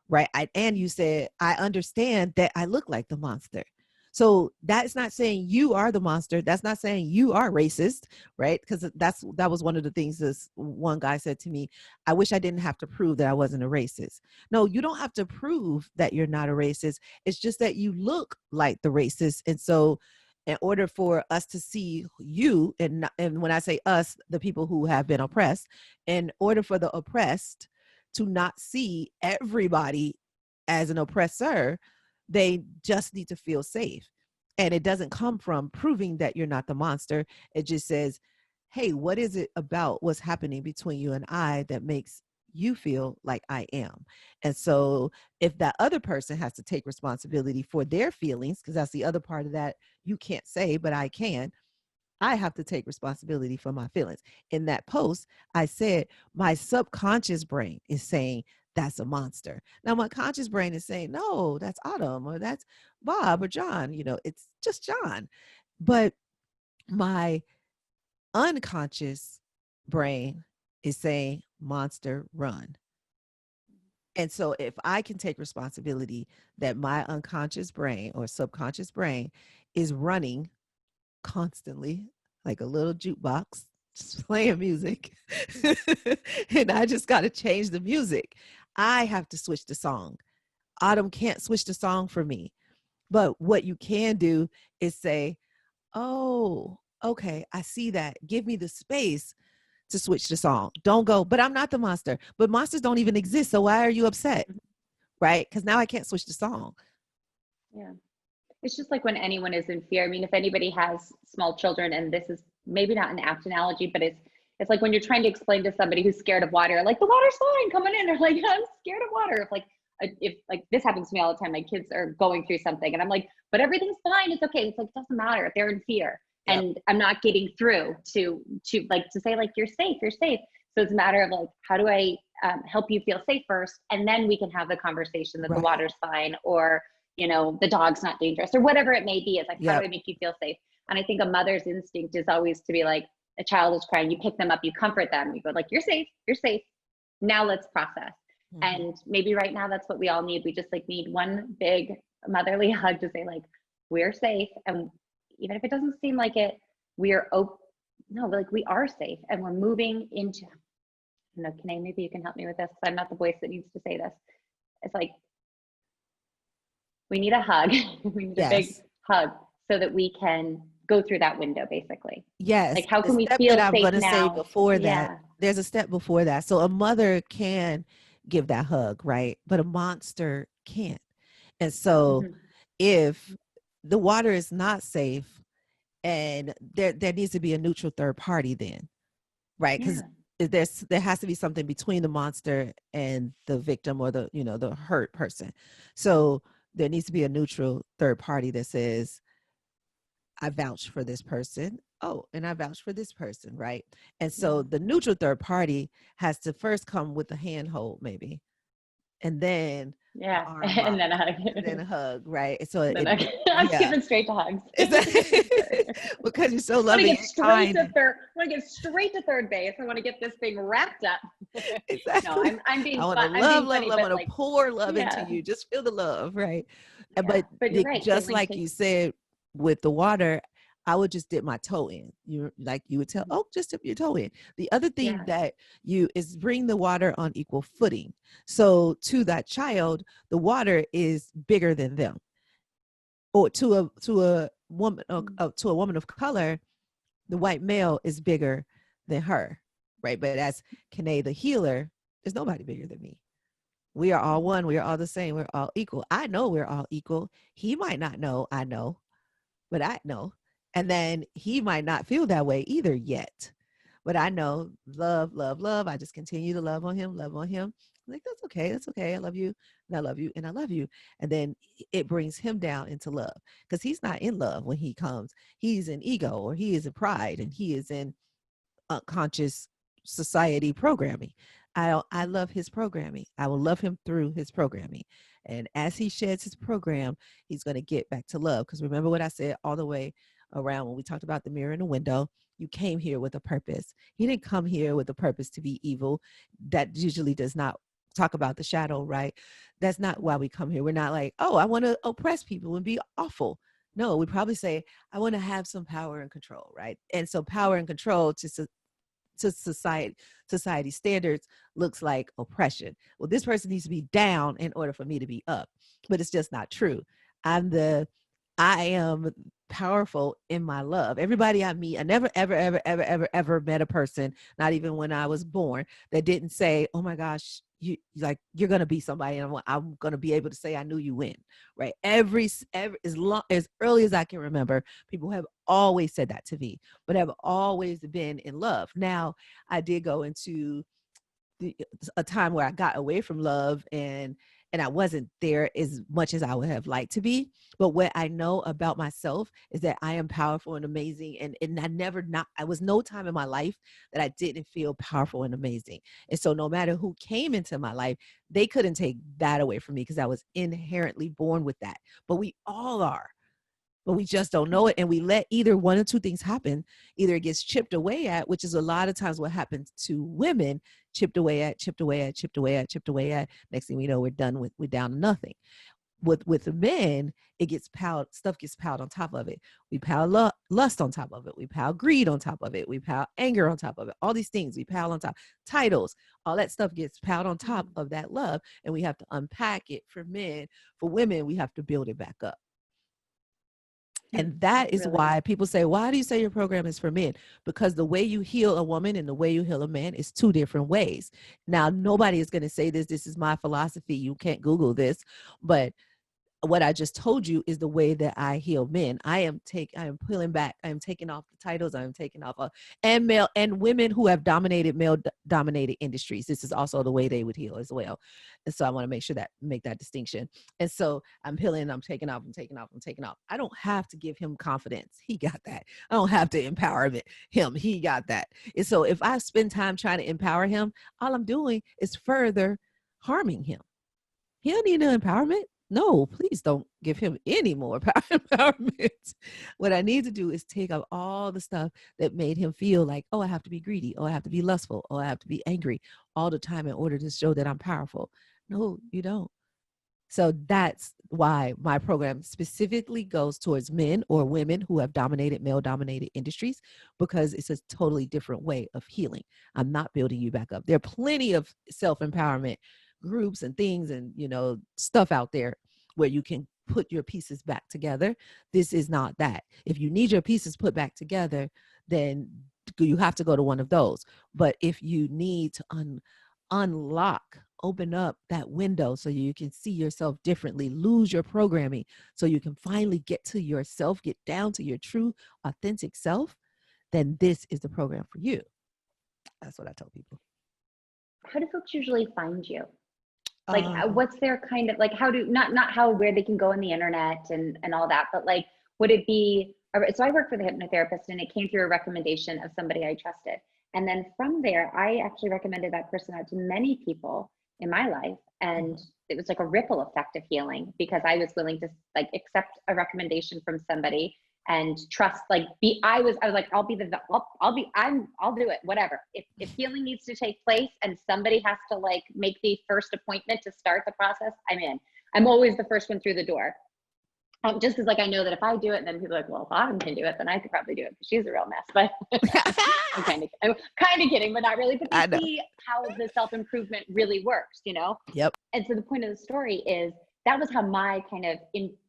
right? And you said, I understand that I look like the monster. So that's not saying you are the monster. That's not saying you are racist, right? Because that was one of the things this one guy said to me. I wish I didn't have to prove that I wasn't a racist. No, you don't have to prove that you're not a racist. It's just that you look like the racist. And so in order for us to see you, and when I say us, the people who have been oppressed, in order for the oppressed to not see everybody as an oppressor, they just need to feel safe. And it doesn't come from proving that you're not the monster. It just says, hey, what is it about what's happening between you and I that makes you feel like I am? And so if that other person has to take responsibility for their feelings, because that's the other part of that you can't say, but I can, I have to take responsibility for my feelings. In that post, I said, my subconscious brain is saying, that's a monster. Now, my conscious brain is saying, no, that's Autumn, or that's Bob or John. It's just John. But my unconscious brain is saying, monster, run. And so if I can take responsibility that my unconscious brain or subconscious brain is running constantly like a little jukebox, just playing music, and I just got to change the music. I have to switch the song. Autumn can't switch the song for me. But what you can do is say, oh, okay, I see that. Give me the space to switch the song. Don't go, but I'm not the monster. But monsters don't even exist. So why are you upset? Right? Because now I can't switch the song. Yeah. It's just like when anyone is in fear. I mean, if anybody has small children, and this is maybe not an apt analogy, but it's like when you're trying to explain to somebody who's scared of water, like the water's fine, coming in. They're like, I'm scared of water. If this happens to me all the time, my kids are going through something and I'm like, but everything's fine. It's okay. It's like, it doesn't matter. They're in fear. Yep. And I'm not getting through to say like, you're safe. So it's a matter of like, how do I help you feel safe first? And then we can have the conversation that the water's fine, or, the dog's not dangerous, or whatever it may be. It's like, how do I make you feel safe? And I think a mother's instinct is always to be like, a child is crying, you pick them up, you comfort them, you go like, you're safe. Now let's process. Mm-hmm. And maybe right now that's what we all need. We just like need one big motherly hug to say like, we're safe. And even if it doesn't seem like it, we are we are safe, and we're moving into, Kiné, maybe you can help me with this, because I'm not the voice that needs to say this. It's like, we need a hug. We need a big hug so that we can go through that window, basically. Yes. Like, how can we feel that I'm safe going to now? say before that, there's a step before that. So a mother can give that hug, right? But a monster can't. And so if the water is not safe, and there needs to be a neutral third party then, right? Because there has to be something between the monster and the victim, or the hurt person. So there needs to be a neutral third party that says, I vouch for this person. Oh, and I vouch for this person, right? And so the neutral third party has to first come with a handhold, maybe, and then the Yeah. arm And then a bottom, hug. and then a hug, right? And so Then it I'm yeah. skipping straight to hugs. Because you're so I want to loving get and straight kind. to third. I want to get straight to third base. I want to get this thing wrapped up. No, Exactly. I'm I being want to fun. I'm love, being love, funny, love. I but want to like, pour love into yeah, you. Just feel the love, right? yeah. But But you're right. just Feeling like takes. you said with the water, I would just dip my toe in. You like you would tell, oh, just dip your toe in. The other thing Yeah. that you is bring the water on equal footing. So to that child, the water is bigger than them, or to a woman to a woman of color, the white male is bigger than her, right? But as Kiné the healer, there's nobody bigger than me. We are all one. We are all the same. We're all equal. I know we're all equal. He might not know I know, but I know. And then he might not feel that way either yet. But I know love, love, love. I just continue to love on him, love on him. I'm like, that's okay. That's okay. I love you. And I love you. And I love you. And then it brings him down into love because he's not in love when he comes. He's in ego, or he is in pride, and he is in unconscious society programming. I love his programming. I will love him through his programming. And as he sheds his program, he's going to get back to love. Because remember what I said all the way around when we talked about the mirror and the window. You came here with a purpose. He didn't come here with a purpose to be evil. That usually does not talk about the shadow, right? That's not why we come here. We're not like, oh, I want to oppress people and be awful. No, we probably say, I want to have some power and control, right? And so power and control to society standards looks like oppression. Well, this person needs to be down in order for me to be up, but it's just not true. I am powerful in my love. Everybody I meet, I never ever met a person, not even when I was born, that didn't say, oh my gosh, you're gonna be somebody, and I'm gonna be able to say I knew you when, right? Every as early as I can remember, people have always said that to me, but have always been in love. Now, I did go into a time where I got away from love, and I wasn't there as much as I would have liked to be. But what I know about myself is that I am powerful and amazing. And I was no time in my life that I didn't feel powerful and amazing. And so no matter who came into my life, they couldn't take that away from me because I was inherently born with that. But we all are. But we just don't know it. And we let either one or two things happen. Either it gets chipped away at, which is a lot of times what happens to women, chipped away at, chipped away at, chipped away at, chipped away at. Next thing we know, we're down to nothing. With the men, stuff gets piled on top of it. We pile lust on top of it. We pile greed on top of it. We pile anger on top of it. All these things we pile on top. Titles, all that stuff gets piled on top of that love. And we have to unpack it for men. For women, we have to build it back up. And that is why people say, why do you say your program is for men? Because the way you heal a woman and the way you heal a man is two different ways. Now, nobody is going to say this. This is my philosophy. You can't Google this. But what I just told you is the way that I heal men. I am pulling back. I am taking off the titles. I am taking off and male and women who have dominated male dominated industries. This is also the way they would heal as well. And so I want to make that distinction. And so I'm healing. I'm taking off. I'm taking off. I'm taking off. I don't have to give him confidence. He got that. I don't have to empower him. He got that. And so if I spend time trying to empower him, all I'm doing is further harming him. He don't need no empowerment. No, please don't give him any more empowerment. What I need to do is take up all the stuff that made him feel like, oh, I have to be greedy. Oh, I have to be lustful. Oh, I have to be angry all the time in order to show that I'm powerful. No, you don't. So that's why my program specifically goes towards men or women who have dominated male dominated industries, because it's a totally different way of healing. I'm not building you back up. There are plenty of self-empowerment groups and things and, stuff out there where you can put your pieces back together. This is not that. If you need your pieces put back together, then you have to go to one of those. But if you need to unlock, open up that window so you can see yourself differently, lose your programming so you can finally get to yourself, get down to your true, authentic self, then this is the program for you. That's what I tell people. How do folks usually find you? Like, what's their kind of, like, how do, where they can go on the internet and all that, but like, would it be, so I work for the hypnotherapist and it came through a recommendation of somebody I trusted. And then from there, I actually recommended that person out to many people in my life. And it was like a ripple effect of healing because I was willing to like accept a recommendation from somebody and trust, like I was like, I'll do it, whatever. If healing needs to take place and somebody has to like make the first appointment to start the process, I'm in. I'm always the first one through the door. Just because like I know that if I do it, then people are like, well, if Autumn can do it, then I could probably do it because she's a real mess. But I'm kind of kidding, but not really. But they see how the self-improvement really works, you know? Yep. And so the point of the story is that was how my kind of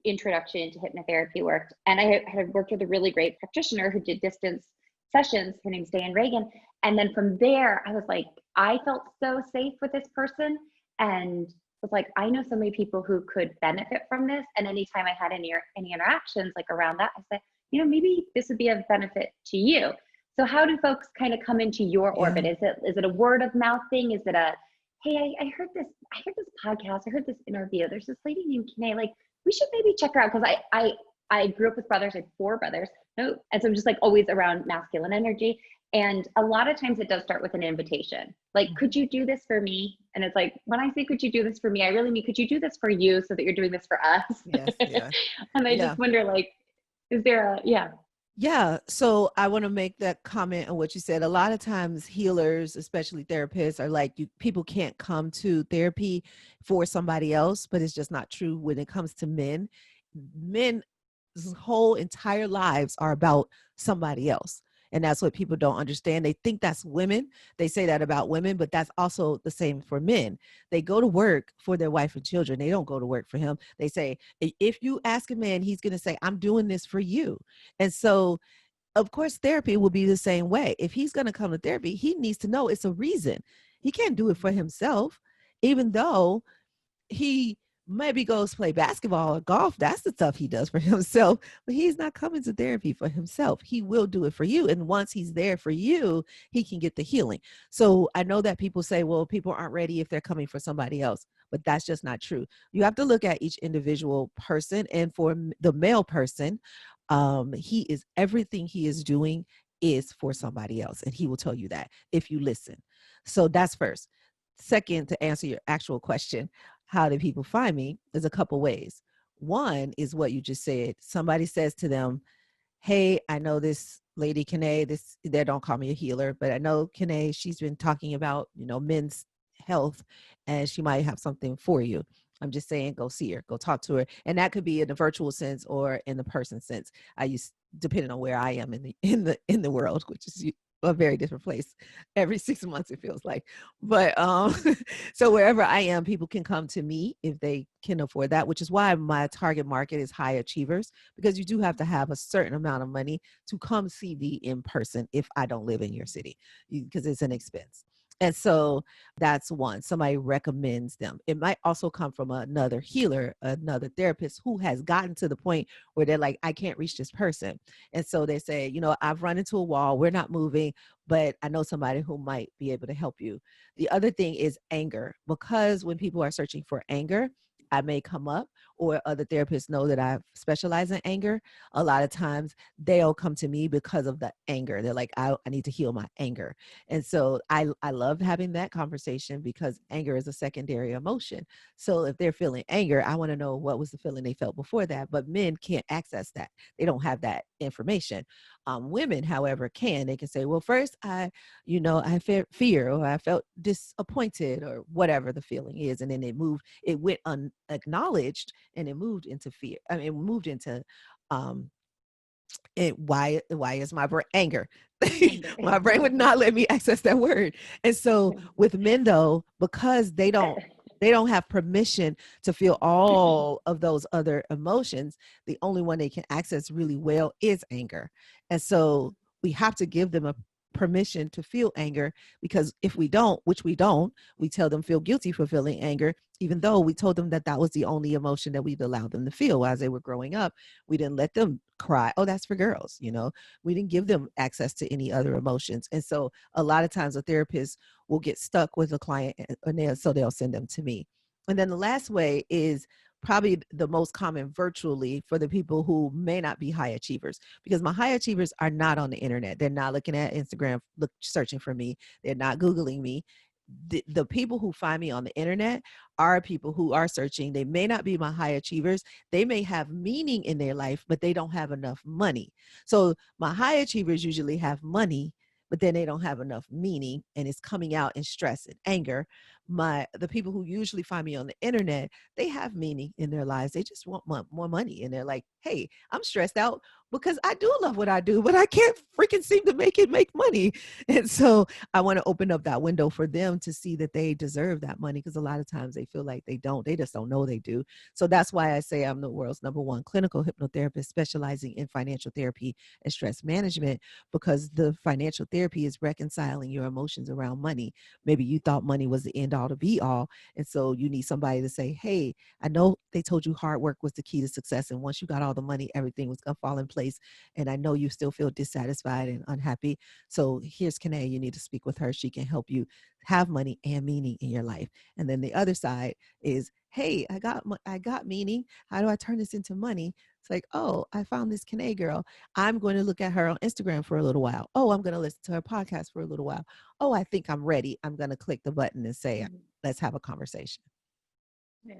introduction into hypnotherapy worked. And I had worked with a really great practitioner who did distance sessions. Her name's Dan Reagan. And then from there, I was like, I felt so safe with this person. And was like, I know so many people who could benefit from this. And anytime I had any interactions like around that, I said, you know, maybe this would be of benefit to you. So how do folks kind of come into your orbit? Is it a word of mouth thing? Is it a, hey, I heard this podcast, I heard this interview. There's this lady named Kiné, like we should maybe check her out. Cause I grew up with brothers, I had 4 brothers. And so I'm just like always around masculine energy. And a lot of times it does start with an invitation. Like, could you do this for me? And it's like, when I say, could you do this for me? I really mean, could you do this for you so that you're doing this for us? Yes, yeah. And I just wonder, like, is there Yeah. So I want to make that comment on what you said. A lot of times healers, especially therapists, are like, people can't come to therapy for somebody else, but it's just not true when it comes to men. Men's whole entire lives are about somebody else. And that's what people don't understand. They think that's women. They say that about women, but that's also the same for men. They go to work for their wife and children. They don't go to work for him. They say, if you ask a man, he's going to say, I'm doing this for you. And so, of course, therapy will be the same way. If he's going to come to therapy, he needs to know it's a reason. He can't do it for himself, even though he maybe goes play basketball or golf. That's the stuff he does for himself, but he's not coming to therapy for himself. He will do it for you. And once he's there for you, he can get the healing. So I know that people say, well, people aren't ready if they're coming for somebody else, but that's just not true. You have to look at each individual person. And for the male person, everything he is doing is for somebody else. And he will tell you that if you listen. So that's first. Second, to answer your actual question, how do people find me? There's a couple ways. One is what you just said. Somebody says to them, hey, I know this lady Kiné, they don't call me a healer, but I know Kiné, she's been talking about, men's health and she might have something for you. I'm just saying, go see her, go talk to her. And that could be in the virtual sense or in the person sense. Depending on where I am in the world, which is a very different place every 6 months, it feels like. But so wherever I am, people can come to me if they can afford that, which is why my target market is high achievers, because you do have to have a certain amount of money to come see me in person if I don't live in your city, because it's an expense. And so that's one. Somebody recommends them. It might also come from another healer, another therapist who has gotten to the point where they're like, I can't reach this person. And so they say, I've run into a wall. We're not moving, but I know somebody who might be able to help you. The other thing is anger, because when people are searching for anger, I may come up, or other therapists know that I specialize in anger. A lot of times they'll come to me because of the anger. They're like, I need to heal my anger. And so I love having that conversation because anger is a secondary emotion. So if they're feeling anger, I want to know what was the feeling they felt before that. But men can't access that. They don't have that information. Women, however, can. They can say, well, first I fear, or I felt disappointed, or whatever the feeling is. And then it went unacknowledged and it moved into fear. I mean, it moved into why is my brain anger? My brain would not let me access that word. And so with men though, because they don't have permission to feel all of those other emotions, the only one they can access really well is anger. And so we have to give them a permission to feel anger, because if we don't, which we don't, we tell them feel guilty for feeling anger, even though we told them that was the only emotion that we'd allowed them to feel as they were growing up. We didn't let them cry. Oh, that's for girls. We didn't give them access to any other emotions. And so a lot of times a therapist will get stuck with a client, and so they'll send them to me. And then the last way is probably the most common virtually for the people who may not be high achievers, because my high achievers are not on the internet. They're not looking at Instagram, searching for me. They're not Googling me. the people who find me on the internet are people who are searching. They may not be my high achievers. They may have meaning in their life, but they don't have enough money. So my high achievers usually have money, but then they don't have enough meaning, and it's coming out in stress and anger. The people who usually find me on the internet, they have meaning in their lives. They just want more money, and they're like, hey, I'm stressed out because I do love what I do, but I can't freaking seem to make money. And so I want to open up that window for them to see that they deserve that money, because a lot of times they feel like they don't. They just don't know they do. So that's why I say I'm the world's #1 clinical hypnotherapist specializing in financial therapy and stress management, because the financial therapy is reconciling your emotions around money. Maybe you thought money was the end all to be all. And so you need somebody to say, hey, I know they told you hard work was the key to success. And once you got all the money, everything was going to fall in place. And I know you still feel dissatisfied and unhappy. So here's Kenai. You need to speak with her. She can help you have money and meaning in your life. And then the other side is, hey, I got meaning. How do I turn this into money? It's like, oh, I found this Kenai girl. I'm going to look at her on Instagram for a little while. Oh, I'm going to listen to her podcast for a little while. Oh, I think I'm ready. I'm going to click the button and say, let's have a conversation. Yeah.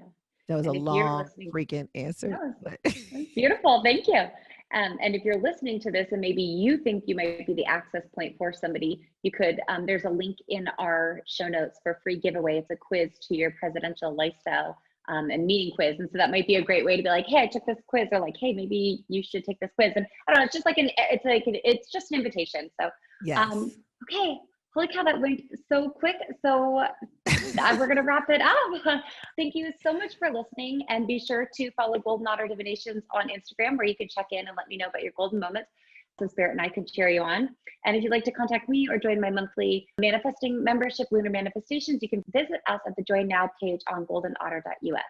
That was And a if you're long listening, freaking answer. no, But that's beautiful. Thank you. And if you're listening to this and maybe you think you might be the access point for somebody, you could, there's a link in our show notes for a free giveaway. It's a quiz to your presidential lifestyle and meeting quiz. And so that might be a great way to be like, hey, I took this quiz, or like, hey, maybe you should take this quiz. And I don't know, it's just like it's just an invitation. So, yes. Okay. Holy cow, that went so quick. So we're going to wrap it up. Thank you so much for listening, and be sure to follow Golden Otter Divinations on Instagram, where you can check in and let me know about your golden moments so Spirit and I can cheer you on. And if you'd like to contact me or join my monthly manifesting membership, Lunar Manifestations, you can visit us at the Join Now page on goldenotter.us.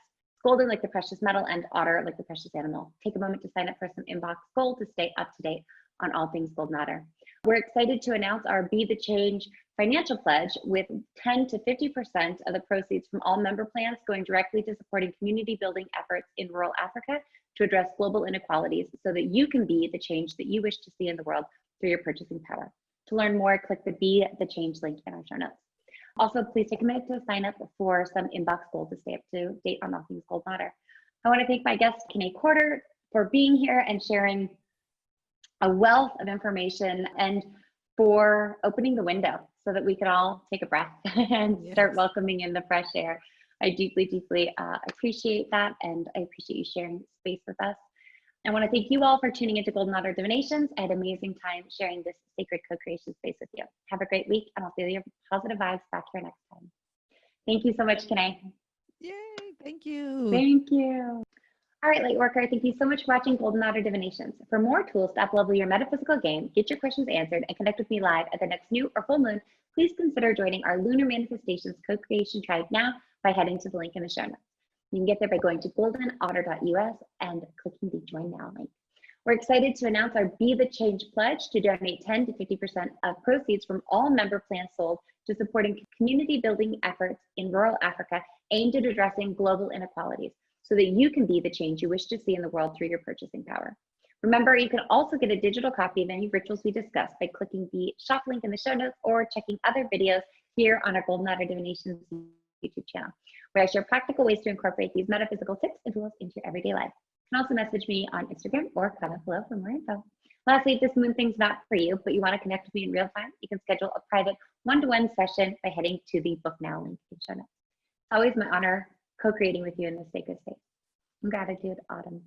Golden like the precious metal, and otter like the precious animal. Take a moment to sign up for some inbox gold to stay up to date on all things Golden Otter. We're excited to announce our Be the Change financial pledge, with 10 to 50% of the proceeds from all member plans going directly to supporting community building efforts in rural Africa to address global inequalities, so that you can be the change that you wish to see in the world through your purchasing power. To learn more, click the Be the Change link in our show notes. Also, please take a minute to sign up for some inbox gold to stay up to date on all things Golden Otter. I want to thank my guest, Kiné Corder, for being here and sharing a wealth of information, and for opening the window so that we could all take a breath and start welcoming in the fresh air. I deeply, deeply appreciate that, and I appreciate you sharing space with us. I want to thank you all for tuning into Golden Otter Divinations. I had an amazing time sharing this sacred co-creation space with you. Have a great week, and I'll feel your positive vibes back here next time. Thank you so much, Kenai. Yay, thank you. Thank you. All right, light worker, thank you so much for watching Golden Otter Divinations. For more tools to uplevel your metaphysical game, get your questions answered, and connect with me live at the next new or full moon, please consider joining our Lunar Manifestations Co-Creation Tribe now by heading to the link in the show notes. You can get there by going to goldenotter.us and clicking the Join Now link. We're excited to announce our Be the Change pledge to donate 10 to 50% of proceeds from all member plans sold to supporting community building efforts in rural Africa aimed at addressing global inequalities, so that you can be the change you wish to see in the world through your purchasing power. Remember, you can also get a digital copy of any rituals we discussed by clicking the shop link in the show notes, or checking other videos here on our Golden Otter Divinations YouTube channel, where I share practical ways to incorporate these metaphysical tips and tools into your everyday life. You can also message me on Instagram or comment below for more info. Lastly, if this moon thing's not for you, but you want to connect with me in real time, you can schedule a private one-to-one session by heading to the Book Now link in show notes. It's always my honor co-creating with you in this sacred space. In gratitude, Autumn.